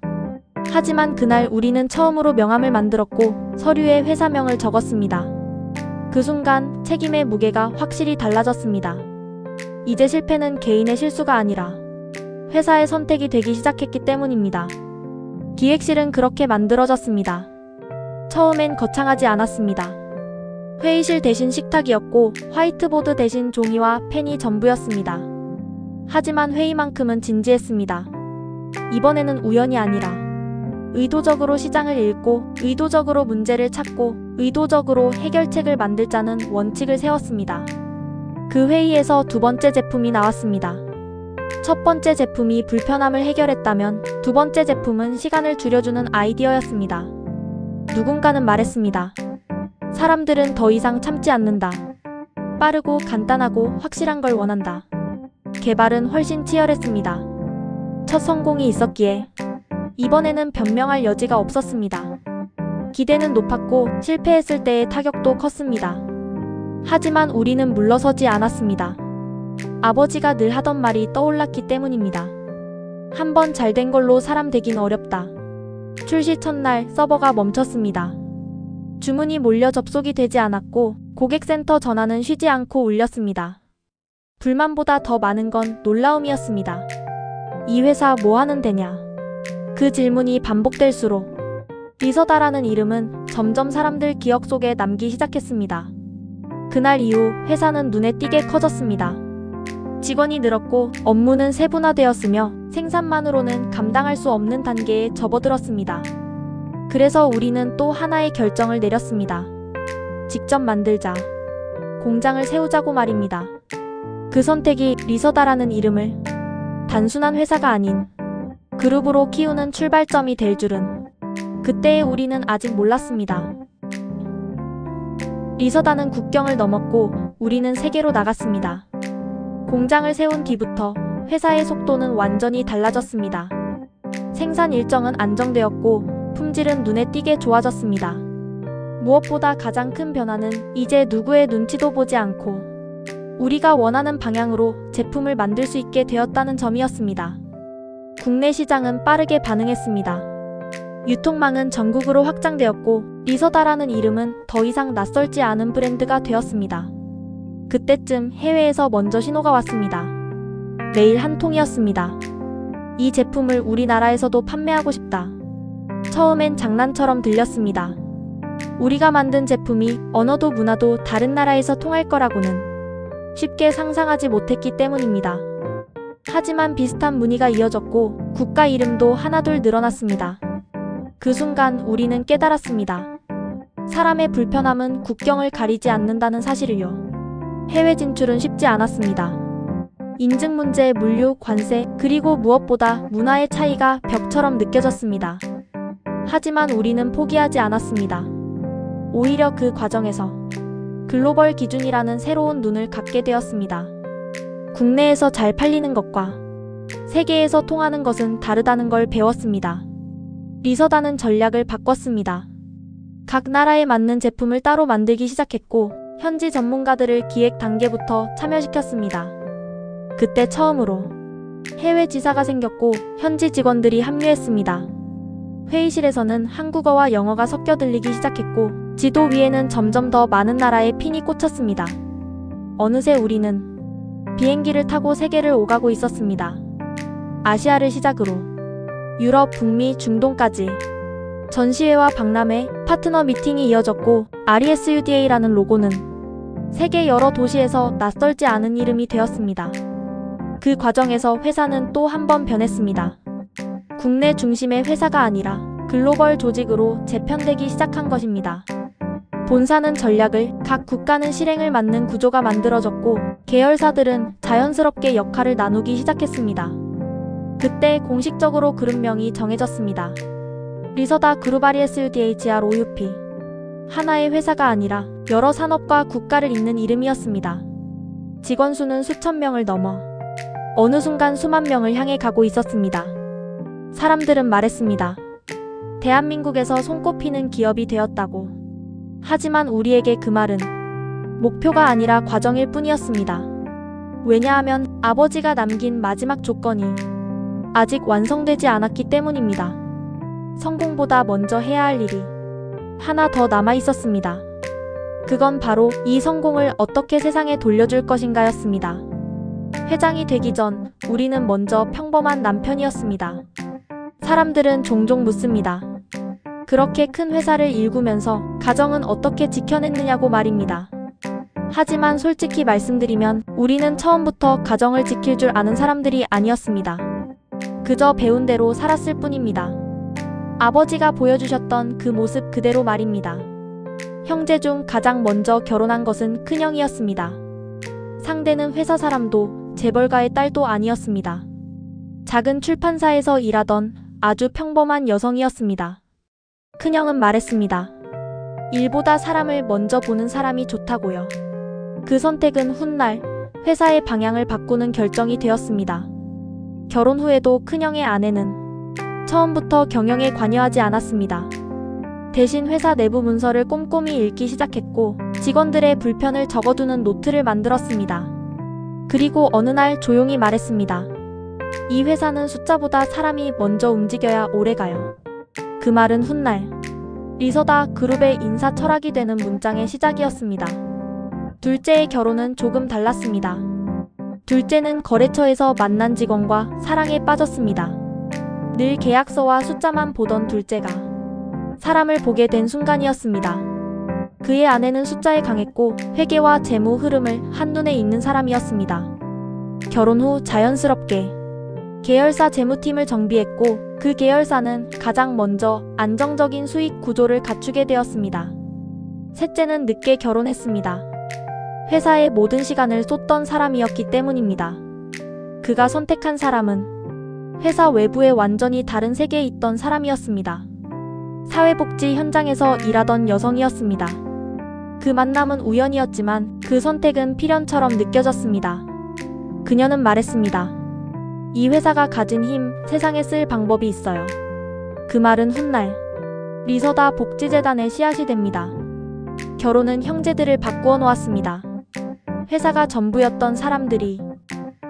S1: 하지만 그날 우리는 처음으로 명함을 만들었고 서류에 회사명을 적었습니다. 그 순간 책임의 무게가 확실히 달라졌습니다. 이제 실패는 개인의 실수가 아니라 회사의 선택이 되기 시작했기 때문입니다. 기획실은 그렇게 만들어졌습니다. 처음엔 거창하지 않았습니다. 회의실 대신 식탁이었고 화이트보드 대신 종이와 펜이 전부였습니다. 하지만 회의만큼은 진지했습니다. 이번에는 우연이 아니라 의도적으로 시장을 읽고 의도적으로 문제를 찾고 의도적으로 해결책을 만들자는 원칙을 세웠습니다. 그 회의에서 두 번째 제품이 나왔습니다. 첫 번째 제품이 불편함을 해결했다면 두 번째 제품은 시간을 줄여주는 아이디어였습니다. 누군가는 말했습니다. 사람들은 더 이상 참지 않는다. 빠르고 간단하고 확실한 걸 원한다. 개발은 훨씬 치열했습니다. 첫 성공이 있었기에 이번에는 변명할 여지가 없었습니다. 기대는 높았고 실패했을 때의 타격도 컸습니다. 하지만 우리는 물러서지 않았습니다. 아버지가 늘 하던 말이 떠올랐기 때문입니다. 한번 잘된 걸로 사람 되긴 어렵다. 출시 첫날 서버가 멈췄습니다. 주문이 몰려 접속이 되지 않았고 고객센터 전화는 쉬지 않고 울렸습니다. 불만보다 더 많은 건 놀라움이었습니다. 이 회사 뭐 하는 데냐? 그 질문이 반복될수록 리서다라는 이름은 점점 사람들 기억 속에 남기 시작했습니다. 그날 이후 회사는 눈에 띄게 커졌습니다. 직원이 늘었고 업무는 세분화되었으며 생산만으로는 감당할 수 없는 단계에 접어들었습니다. 그래서 우리는 또 하나의 결정을 내렸습니다. 직접 만들자. 공장을 세우자고 말입니다. 그 선택이 리서다라는 이름을 단순한 회사가 아닌 그룹으로 키우는 출발점이 될 줄은 그때의 우리는 아직 몰랐습니다. 리서다는 국경을 넘었고 우리는 세계로 나갔습니다. 공장을 세운 뒤부터 회사의 속도는 완전히 달라졌습니다. 생산 일정은 안정되었고 품질은 눈에 띄게 좋아졌습니다. 무엇보다 가장 큰 변화는 이제 누구의 눈치도 보지 않고 우리가 원하는 방향으로 제품을 만들 수 있게 되었다는 점이었습니다. 국내 시장은 빠르게 반응했습니다. 유통망은 전국으로 확장되었고 리서다라는 이름은 더 이상 낯설지 않은 브랜드가 되었습니다. 그때쯤 해외에서 먼저 신호가 왔습니다. 메일 한 통이었습니다. 이 제품을 우리나라에서도 판매하고 싶다. 처음엔 장난처럼 들렸습니다. 우리가 만든 제품이 언어도 문화도 다른 나라에서 통할 거라고는 쉽게 상상하지 못했기 때문입니다. 하지만 비슷한 문의가 이어졌고 국가 이름도 하나둘 늘어났습니다. 그 순간 우리는 깨달았습니다. 사람의 불편함은 국경을 가리지 않는다는 사실을요. 해외 진출은 쉽지 않았습니다. 인증 문제, 물류, 관세, 그리고 무엇보다 문화의 차이가 벽처럼 느껴졌습니다. 하지만 우리는 포기하지 않았습니다. 오히려 그 과정에서 글로벌 기준이라는 새로운 눈을 갖게 되었습니다. 국내에서 잘 팔리는 것과 세계에서 통하는 것은 다르다는 걸 배웠습니다. 리서다는 전략을 바꿨습니다. 각 나라에 맞는 제품을 따로 만들기 시작했고 현지 전문가들을 기획 단계부터 참여시켰습니다. 그때 처음으로 해외 지사가 생겼고 현지 직원들이 합류했습니다. 회의실에서는 한국어와 영어가 섞여 들리기 시작했고 지도 위에는 점점 더 많은 나라의 핀이 꽂혔습니다. 어느새 우리는 비행기를 타고 세계를 오가고 있었습니다. 아시아를 시작으로 유럽, 북미, 중동까지 전시회와 박람회, 파트너 미팅이 이어졌고 RESUDA라는 로고는 세계 여러 도시에서 낯설지 않은 이름이 되었습니다. 그 과정에서 회사는 또 한 번 변했습니다. 국내 중심의 회사가 아니라 글로벌 조직으로 재편되기 시작한 것입니다. 본사는 전략을, 각 국가는 실행을 맡는 구조가 만들어졌고 계열사들은 자연스럽게 역할을 나누기 시작했습니다. 그때 공식적으로 그룹명이 정해졌습니다. 리서다 그룹 RESUDHR OUP. 하나의 회사가 아니라 여러 산업과 국가를 잇는 이름이었습니다. 직원 수는 수천 명을 넘어 어느 순간 수만 명을 향해 가고 있었습니다. 사람들은 말했습니다. 대한민국에서 손꼽히는 기업이 되었다고. 하지만 우리에게 그 말은 목표가 아니라 과정일 뿐이었습니다. 왜냐하면 아버지가 남긴 마지막 조건이 아직 완성되지 않았기 때문입니다. 성공보다 먼저 해야 할 일이 하나 더 남아 있었습니다. 그건 바로 이 성공을 어떻게 세상에 돌려줄 것인가였습니다. 회장이 되기 전 우리는 먼저 평범한 남편이었습니다. 사람들은 종종 묻습니다. 그렇게 큰 회사를 일구면서 가정은 어떻게 지켜냈느냐고 말입니다. 하지만 솔직히 말씀드리면 우리는 처음부터 가정을 지킬 줄 아는 사람들이 아니었습니다. 그저 배운 대로 살았을 뿐입니다. 아버지가 보여주셨던 그 모습 그대로 말입니다. 형제 중 가장 먼저 결혼한 것은 큰형이었습니다. 상대는 회사 사람도 재벌가의 딸도 아니었습니다. 작은 출판사에서 일하던 아주 평범한 여성이었습니다. 큰형은 말했습니다. 일보다 사람을 먼저 보는 사람이 좋다고요. 그 선택은 훗날 회사의 방향을 바꾸는 결정이 되었습니다. 결혼 후에도 큰형의 아내는 처음부터 경영에 관여하지 않았습니다. 대신 회사 내부 문서를 꼼꼼히 읽기 시작했고 직원들의 불편을 적어두는 노트를 만들었습니다. 그리고 어느 날 조용히 말했습니다. 이 회사는 숫자보다 사람이 먼저 움직여야 오래가요. 그 말은 훗날 리서다 그룹의 인사 철학이 되는 문장의 시작이었습니다. 둘째의 결혼은 조금 달랐습니다. 둘째는 거래처에서 만난 직원과 사랑에 빠졌습니다. 늘 계약서와 숫자만 보던 둘째가 사람을 보게 된 순간이었습니다. 그의 아내는 숫자에 강했고 회계와 재무 흐름을 한눈에 읽는 사람이었습니다. 결혼 후 자연스럽게 계열사 재무팀을 정비했고 그 계열사는 가장 먼저 안정적인 수익 구조를 갖추게 되었습니다. 셋째는 늦게 결혼했습니다. 회사의 모든 시간을 쏟던 사람이었기 때문입니다. 그가 선택한 사람은 회사 외부에 완전히 다른 세계에 있던 사람이었습니다. 사회복지 현장에서 일하던 여성이었습니다. 그 만남은 우연이었지만 그 선택은 필연처럼 느껴졌습니다. 그녀는 말했습니다. 이 회사가 가진 힘, 세상에 쓸 방법이 있어요. 그 말은 훗날 리서다 복지재단의 씨앗이 됩니다. 결혼은 형제들을 바꾸어 놓았습니다. 회사가 전부였던 사람들이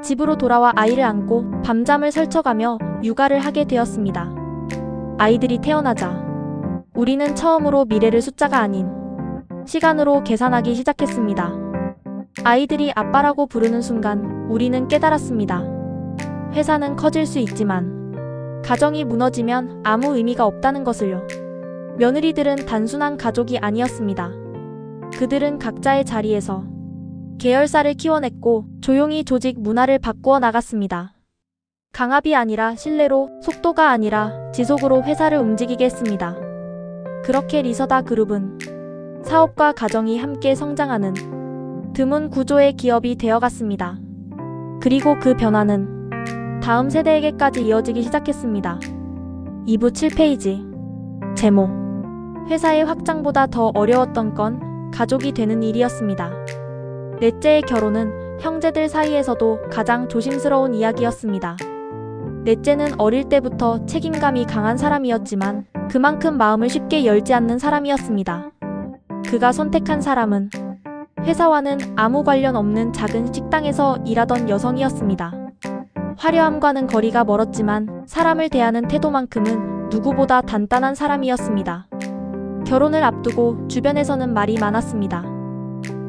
S1: 집으로 돌아와 아이를 안고 밤잠을 설쳐가며 육아를 하게 되었습니다. 아이들이 태어나자 우리는 처음으로 미래를 숫자가 아닌 시간으로 계산하기 시작했습니다. 아이들이 아빠라고 부르는 순간 우리는 깨달았습니다. 회사는 커질 수 있지만 가정이 무너지면 아무 의미가 없다는 것을요. 며느리들은 단순한 가족이 아니었습니다. 그들은 각자의 자리에서 계열사를 키워냈고 조용히 조직 문화를 바꾸어 나갔습니다. 강압이 아니라 신뢰로, 속도가 아니라 지속으로 회사를 움직이게 했습니다. 그렇게 리서다 그룹은 사업과 가정이 함께 성장하는 드문 구조의 기업이 되어갔습니다. 그리고 그 변화는 다음 세대에게까지 이어지기 시작했습니다. 2부 7페이지 제목 회사의 확장보다 더 어려웠던 건 가족이 되는 일이었습니다. 넷째의 결혼은 형제들 사이에서도 가장 조심스러운 이야기였습니다. 넷째는 어릴 때부터 책임감이 강한 사람이었지만 그만큼 마음을 쉽게 열지 않는 사람이었습니다. 그가 선택한 사람은 회사와는 아무 관련 없는 작은 식당에서 일하던 여성이었습니다. 화려함과는 거리가 멀었지만 사람을 대하는 태도만큼은 누구보다 단단한 사람이었습니다. 결혼을 앞두고 주변에서는 말이 많았습니다.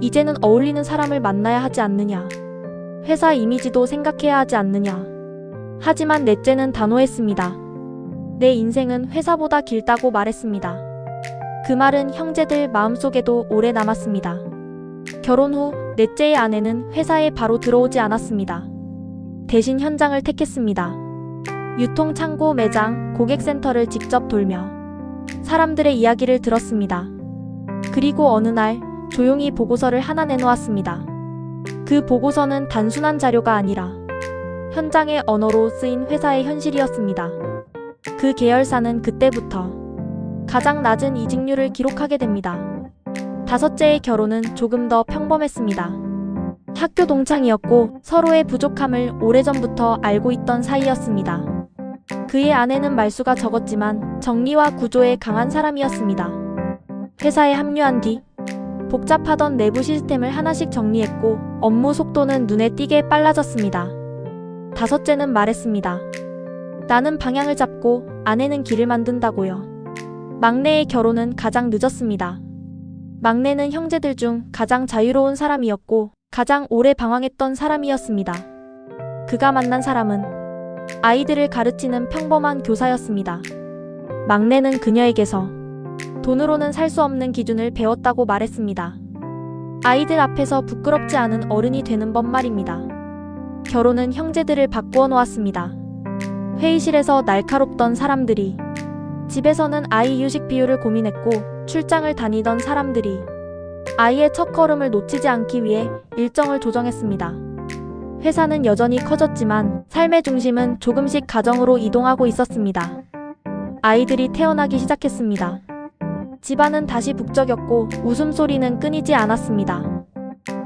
S1: 이제는 어울리는 사람을 만나야 하지 않느냐. 회사 이미지도 생각해야 하지 않느냐. 하지만 넷째는 단호했습니다. 내 인생은 회사보다 길다고 말했습니다. 그 말은 형제들 마음속에도 오래 남았습니다. 결혼 후 넷째의 아내는 회사에 바로 들어오지 않았습니다. 대신 현장을 택했습니다. 유통 창고, 매장, 고객센터를 직접 돌며 사람들의 이야기를 들었습니다. 그리고 어느 날 조용히 보고서를 하나 내놓았습니다. 그 보고서는 단순한 자료가 아니라 현장의 언어로 쓰인 회사의 현실이었습니다. 그 계열사는 그때부터 가장 낮은 이직률을 기록하게 됩니다. 다섯째의 결혼은 조금 더 평범했습니다. 학교 동창이었고 서로의 부족함을 오래전부터 알고 있던 사이였습니다. 그의 아내는 말수가 적었지만 정리와 구조에 강한 사람이었습니다. 회사에 합류한 뒤 복잡하던 내부 시스템을 하나씩 정리했고 업무 속도는 눈에 띄게 빨라졌습니다. 다섯째는 말했습니다. 나는 방향을 잡고 아내는 길을 만든다고요. 막내의 결혼은 가장 늦었습니다. 막내는 형제들 중 가장 자유로운 사람이었고 가장 오래 방황했던 사람이었습니다. 그가 만난 사람은 아이들을 가르치는 평범한 교사였습니다. 막내는 그녀에게서 돈으로는 살 수 없는 기준을 배웠다고 말했습니다. 아이들 앞에서 부끄럽지 않은 어른이 되는 법 말입니다. 결혼은 형제들을 바꾸어 놓았습니다. 회의실에서 날카롭던 사람들이, 집에서는 아이 휴식 비율을 고민했고 출장을 다니던 사람들이 아이의 첫걸음을 놓치지 않기 위해 일정을 조정했습니다. 회사는 여전히 커졌지만 삶의 중심은 조금씩 가정으로 이동하고 있었습니다. 아이들이 태어나기 시작했습니다. 집안은 다시 북적였고 웃음소리는 끊이지 않았습니다.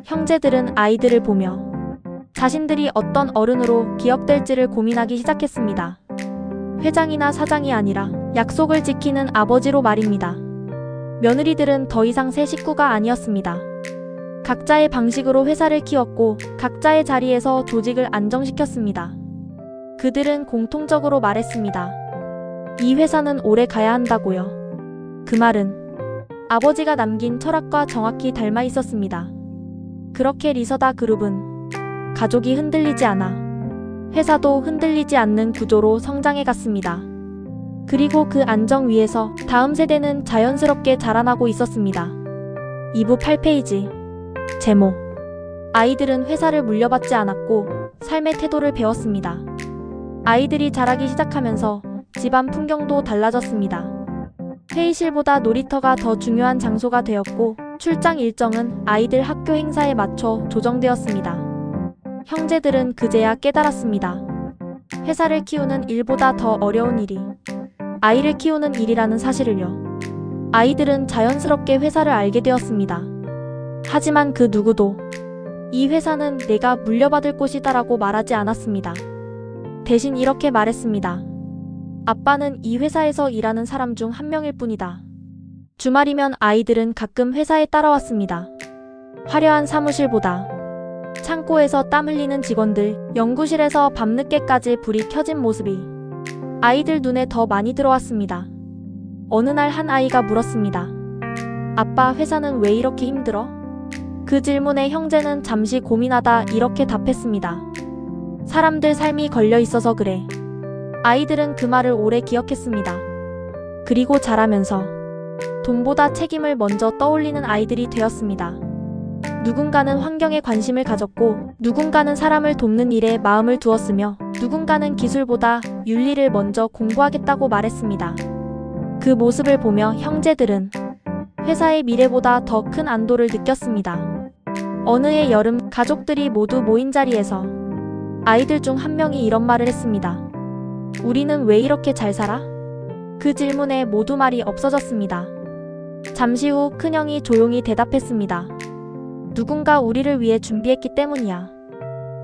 S1: 형제들은 아이들을 보며 자신들이 어떤 어른으로 기억될지를 고민하기 시작했습니다. 회장이나 사장이 아니라 약속을 지키는 아버지로 말입니다. 며느리들은 더 이상 새 식구가 아니었습니다. 각자의 방식으로 회사를 키웠고 각자의 자리에서 조직을 안정시켰습니다. 그들은 공통적으로 말했습니다. 이 회사는 오래 가야 한다고요. 그 말은 아버지가 남긴 철학과 정확히 닮아 있었습니다. 그렇게 리서다 그룹은 가족이 흔들리지 않아 회사도 흔들리지 않는 구조로 성장해 갔습니다. 그리고 그 안정 위에서 다음 세대는 자연스럽게 자라나고 있었습니다. 2부 8페이지. 제목. 아이들은 회사를 물려받지 않았고 삶의 태도를 배웠습니다. 아이들이 자라기 시작하면서 집안 풍경도 달라졌습니다. 회의실보다 놀이터가 더 중요한 장소가 되었고 출장 일정은 아이들 학교 행사에 맞춰 조정되었습니다. 형제들은 그제야 깨달았습니다. 회사를 키우는 일보다 더 어려운 일이 아이를 키우는 일이라는 사실을요. 아이들은 자연스럽게 회사를 알게 되었습니다. 하지만 그 누구도 이 회사는 내가 물려받을 곳이다라고 말하지 않았습니다. 대신 이렇게 말했습니다. 아빠는 이 회사에서 일하는 사람 중 한 명일 뿐이다. 주말이면 아이들은 가끔 회사에 따라왔습니다. 화려한 사무실보다 창고에서 땀 흘리는 직원들, 연구실에서 밤늦게까지 불이 켜진 모습이 아이들 눈에 더 많이 들어왔습니다. 어느 날 한 아이가 물었습니다. 아빠, 회사는 왜 이렇게 힘들어? 그 질문에 형제는 잠시 고민하다 이렇게 답했습니다. 사람들 삶이 걸려 있어서 그래. 아이들은 그 말을 오래 기억했습니다. 그리고 자라면서 돈보다 책임을 먼저 떠올리는 아이들이 되었습니다. 누군가는 환경에 관심을 가졌고 누군가는 사람을 돕는 일에 마음을 두었으며 누군가는 기술보다 윤리를 먼저 공부하겠다고 말했습니다. 그 모습을 보며 형제들은 회사의 미래보다 더 큰 안도를 느꼈습니다. 어느 해 여름 가족들이 모두 모인 자리에서 아이들 중 한 명이 이런 말을 했습니다. 우리는 왜 이렇게 잘 살아? 그 질문에 모두 말이 없어졌습니다. 잠시 후 큰형이 조용히 대답했습니다. 누군가 우리를 위해 준비했기 때문이야.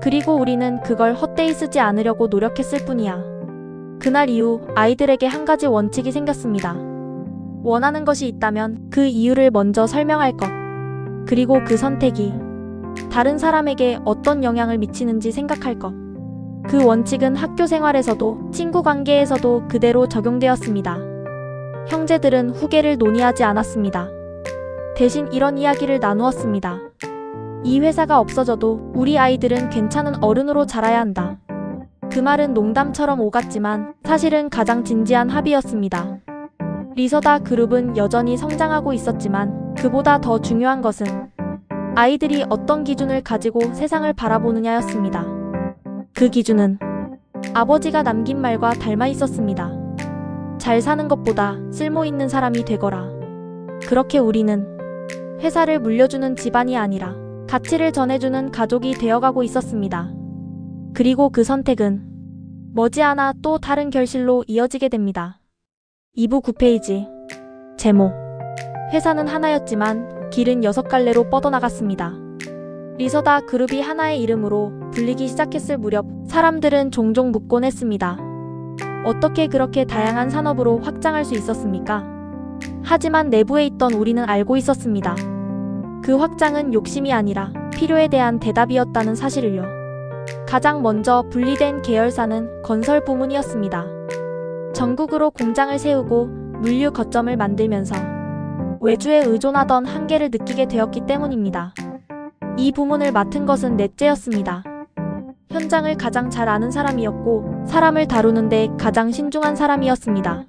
S1: 그리고 우리는 그걸 헛되이 쓰지 않으려고 노력했을 뿐이야. 그날 이후 아이들에게 한 가지 원칙이 생겼습니다. 원하는 것이 있다면 그 이유를 먼저 설명할 것. 그리고 그 선택이 다른 사람에게 어떤 영향을 미치는지 생각할 것. 그 원칙은 학교 생활에서도 친구 관계에서도 그대로 적용되었습니다. 형제들은 후계를 논의하지 않았습니다. 대신 이런 이야기를 나누었습니다. 이 회사가 없어져도 우리 아이들은 괜찮은 어른으로 자라야 한다. 그 말은 농담처럼 오갔지만 사실은 가장 진지한 합의였습니다. 리서다 그룹은 여전히 성장하고 있었지만 그보다 더 중요한 것은 아이들이 어떤 기준을 가지고 세상을 바라보느냐였습니다. 그 기준은 아버지가 남긴 말과 닮아 있었습니다. 잘 사는 것보다 쓸모 있는 사람이 되거라. 그렇게 우리는 회사를 물려주는 집안이 아니라 가치를 전해주는 가족이 되어가고 있었습니다. 그리고 그 선택은 머지않아 또 다른 결실로 이어지게 됩니다. 2부 9페이지. 제목. 회사는 하나였지만 길은 6갈래로 뻗어나갔습니다. 리서다 그룹이 하나의 이름으로 불리기 시작했을 무렵 사람들은 종종 묻곤 했습니다. 어떻게 그렇게 다양한 산업으로 확장할 수 있었습니까? 하지만 내부에 있던 우리는 알고 있었습니다. 그 확장은 욕심이 아니라 필요에 대한 대답이었다는 사실을요. 가장 먼저 분리된 계열사는 건설 부문이었습니다. 전국으로 공장을 세우고 물류 거점을 만들면서 외주에 의존하던 한계를 느끼게 되었기 때문입니다. 이 부문을 맡은 것은 넷째였습니다. 현장을 가장 잘 아는 사람이었고 사람을 다루는데 가장 신중한 사람이었습니다.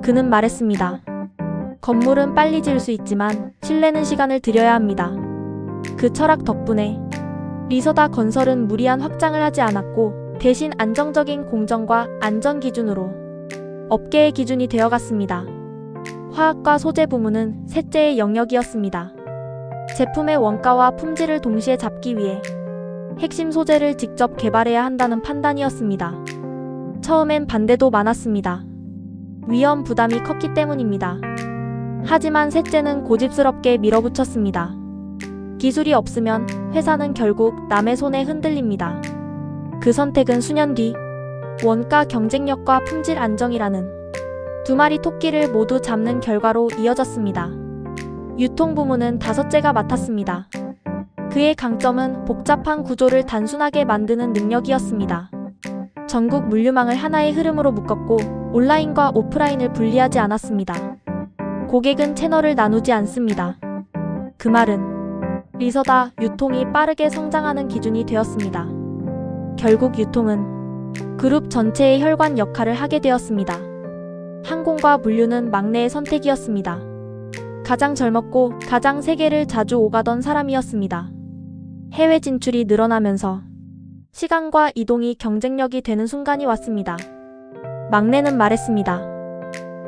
S1: 그는 말했습니다. 건물은 빨리 지을 수 있지만 신뢰는 시간을 들여야 합니다. 그 철학 덕분에 리서다 건설은 무리한 확장을 하지 않았고 대신 안정적인 공정과 안전 기준으로 업계의 기준이 되어갔습니다. 화학과 소재 부문은 셋째의 영역이었습니다. 제품의 원가와 품질을 동시에 잡기 위해 핵심 소재를 직접 개발해야 한다는 판단이었습니다. 처음엔 반대도 많았습니다. 위험 부담이 컸기 때문입니다. 하지만 셋째는 고집스럽게 밀어붙였습니다. 기술이 없으면 회사는 결국 남의 손에 흔들립니다. 그 선택은 수년 뒤 원가 경쟁력과 품질 안정이라는 두 마리 토끼를 모두 잡는 결과로 이어졌습니다. 유통부문은 다섯째가 맡았습니다. 그의 강점은 복잡한 구조를 단순하게 만드는 능력이었습니다. 전국 물류망을 하나의 흐름으로 묶었고 온라인과 오프라인을 분리하지 않았습니다. 고객은 채널을 나누지 않습니다. 그 말은 리서다 유통이 빠르게 성장하는 기준이 되었습니다. 결국 유통은 그룹 전체의 혈관 역할을 하게 되었습니다. 항공과 물류는 막내의 선택이었습니다. 가장 젊었고 가장 세계를 자주 오가던 사람이었습니다. 해외 진출이 늘어나면서 시간과 이동이 경쟁력이 되는 순간이 왔습니다. 막내는 말했습니다.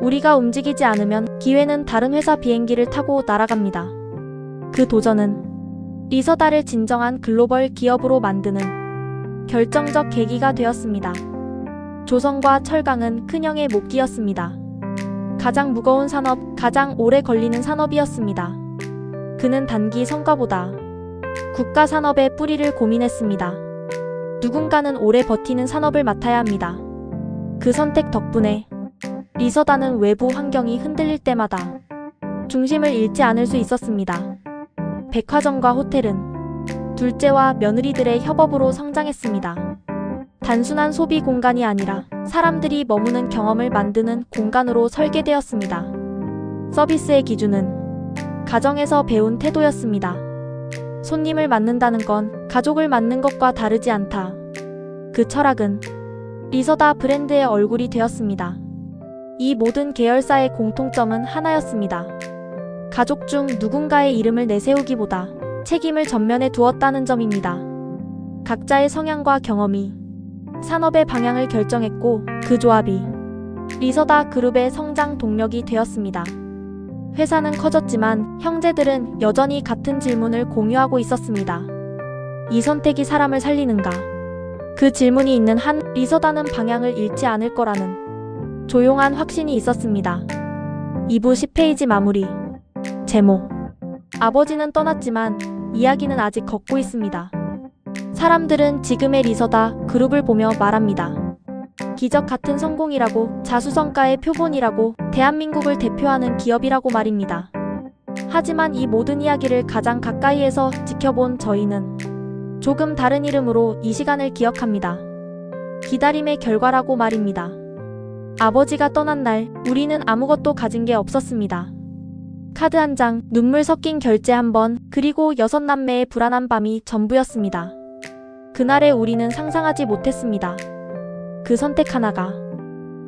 S1: 우리가 움직이지 않으면 기회는 다른 회사 비행기를 타고 날아갑니다. 그 도전은 리서다를 진정한 글로벌 기업으로 만드는 결정적 계기가 되었습니다. 조선과 철강은 큰형의 목기였습니다. 가장 무거운 산업, 가장 오래 걸리는 산업이었습니다. 그는 단기 성과보다 국가 산업의 뿌리를 고민했습니다. 누군가는 오래 버티는 산업을 맡아야 합니다. 그 선택 덕분에 리서다는 외부 환경이 흔들릴 때마다 중심을 잃지 않을 수 있었습니다. 백화점과 호텔은 둘째와 며느리들의 협업으로 성장했습니다. 단순한 소비 공간이 아니라 사람들이 머무는 경험을 만드는 공간으로 설계되었습니다. 서비스의 기준은 가정에서 배운 태도였습니다. 손님을 맞는다는 건 가족을 맞는 것과 다르지 않다. 그 철학은 리서다 브랜드의 얼굴이 되었습니다. 이 모든 계열사의 공통점은 하나였습니다. 가족 중 누군가의 이름을 내세우기보다 책임을 전면에 두었다는 점입니다. 각자의 성향과 경험이 산업의 방향을 결정했고 그 조합이 리서다 그룹의 성장 동력이 되었습니다. 회사는 커졌지만 형제들은 여전히 같은 질문을 공유하고 있었습니다. 이 선택이 사람을 살리는가? 그 질문이 있는 한 리서다는 방향을 잃지 않을 거라는 조용한 확신이 있었습니다. 2부 10페이지 마무리. 제목. 아버지는 떠났지만 이야기는 아직 걷고 있습니다. 사람들은 지금의 리서다 그룹을 보며 말합니다. 기적 같은 성공이라고, 자수성가의 표본이라고, 대한민국을 대표하는 기업이라고 말입니다. 하지만 이 모든 이야기를 가장 가까이에서 지켜본 저희는 조금 다른 이름으로 이 시간을 기억합니다. 기다림의 결과라고 말입니다. 아버지가 떠난 날 우리는 아무것도 가진 게 없었습니다. 카드 한 장, 눈물 섞인 결제 한 번, 그리고 6남매의 불안한 밤이 전부였습니다. 그날에 우리는 상상하지 못했습니다. 그 선택 하나가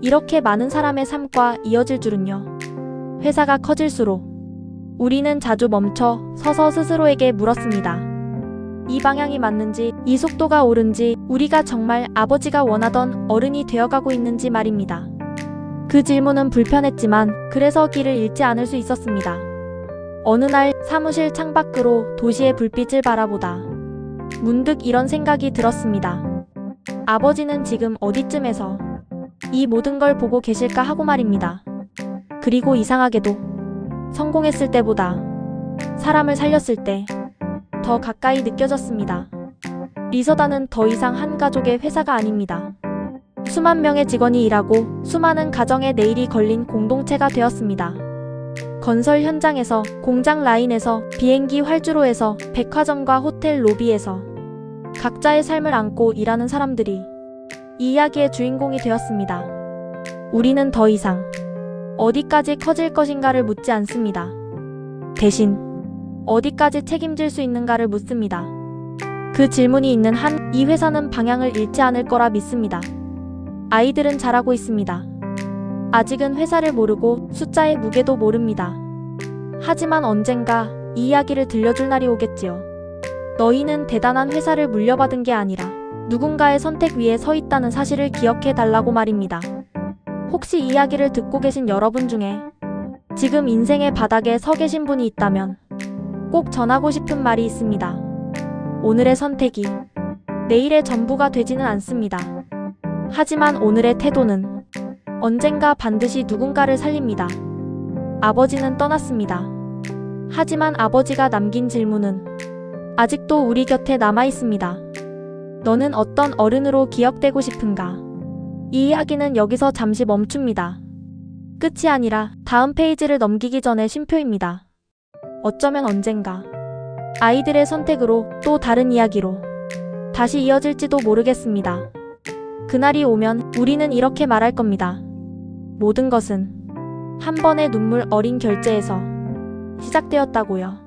S1: 이렇게 많은 사람의 삶과 이어질 줄은요. 회사가 커질수록 우리는 자주 멈춰 서서 스스로에게 물었습니다. 이 방향이 맞는지, 이 속도가 옳은지, 우리가 정말 아버지가 원하던 어른이 되어가고 있는지 말입니다. 그 질문은 불편했지만 그래서 길을 잃지 않을 수 있었습니다. 어느 날 사무실 창밖으로 도시의 불빛을 바라보다 문득 이런 생각이 들었습니다. 아버지는 지금 어디쯤에서 이 모든 걸 보고 계실까 하고 말입니다. 그리고 이상하게도 성공했을 때보다 사람을 살렸을 때 더 가까이 느껴졌습니다. 리서다는 더 이상 한 가족의 회사가 아닙니다. 수만 명의 직원이 일하고 수많은 가정의 내일이 걸린 공동체가 되었습니다. 건설 현장에서, 공장 라인에서, 비행기 활주로에서, 백화점과 호텔 로비에서 각자의 삶을 안고 일하는 사람들이 이 이야기의 주인공이 되었습니다. 우리는 더 이상 어디까지 커질 것인가를 묻지 않습니다. 대신 어디까지 책임질 수 있는가를 묻습니다. 그 질문이 있는 한 이 회사는 방향을 잃지 않을 거라 믿습니다. 아이들은 잘하고 있습니다. 아직은 회사를 모르고 숫자의 무게도 모릅니다. 하지만 언젠가 이 이야기를 들려줄 날이 오겠지요. 너희는 대단한 회사를 물려받은 게 아니라 누군가의 선택 위에 서 있다는 사실을 기억해 달라고 말입니다. 혹시 이 이야기를 듣고 계신 여러분 중에 지금 인생의 바닥에 서 계신 분이 있다면 꼭 전하고 싶은 말이 있습니다. 오늘의 선택이 내일의 전부가 되지는 않습니다. 하지만 오늘의 태도는 언젠가 반드시 누군가를 살립니다. 아버지는 떠났습니다. 하지만 아버지가 남긴 질문은 아직도 우리 곁에 남아 있습니다. 너는 어떤 어른으로 기억되고 싶은가? 이 이야기는 여기서 잠시 멈춥니다. 끝이 아니라 다음 페이지를 넘기기 전에 쉼표입니다. 어쩌면 언젠가 아이들의 선택으로 또 다른 이야기로 다시 이어질지도 모르겠습니다. 그날이 오면 우리는 이렇게 말할 겁니다. 모든 것은 한 번의 눈물 어린 결제에서 시작되었다고요.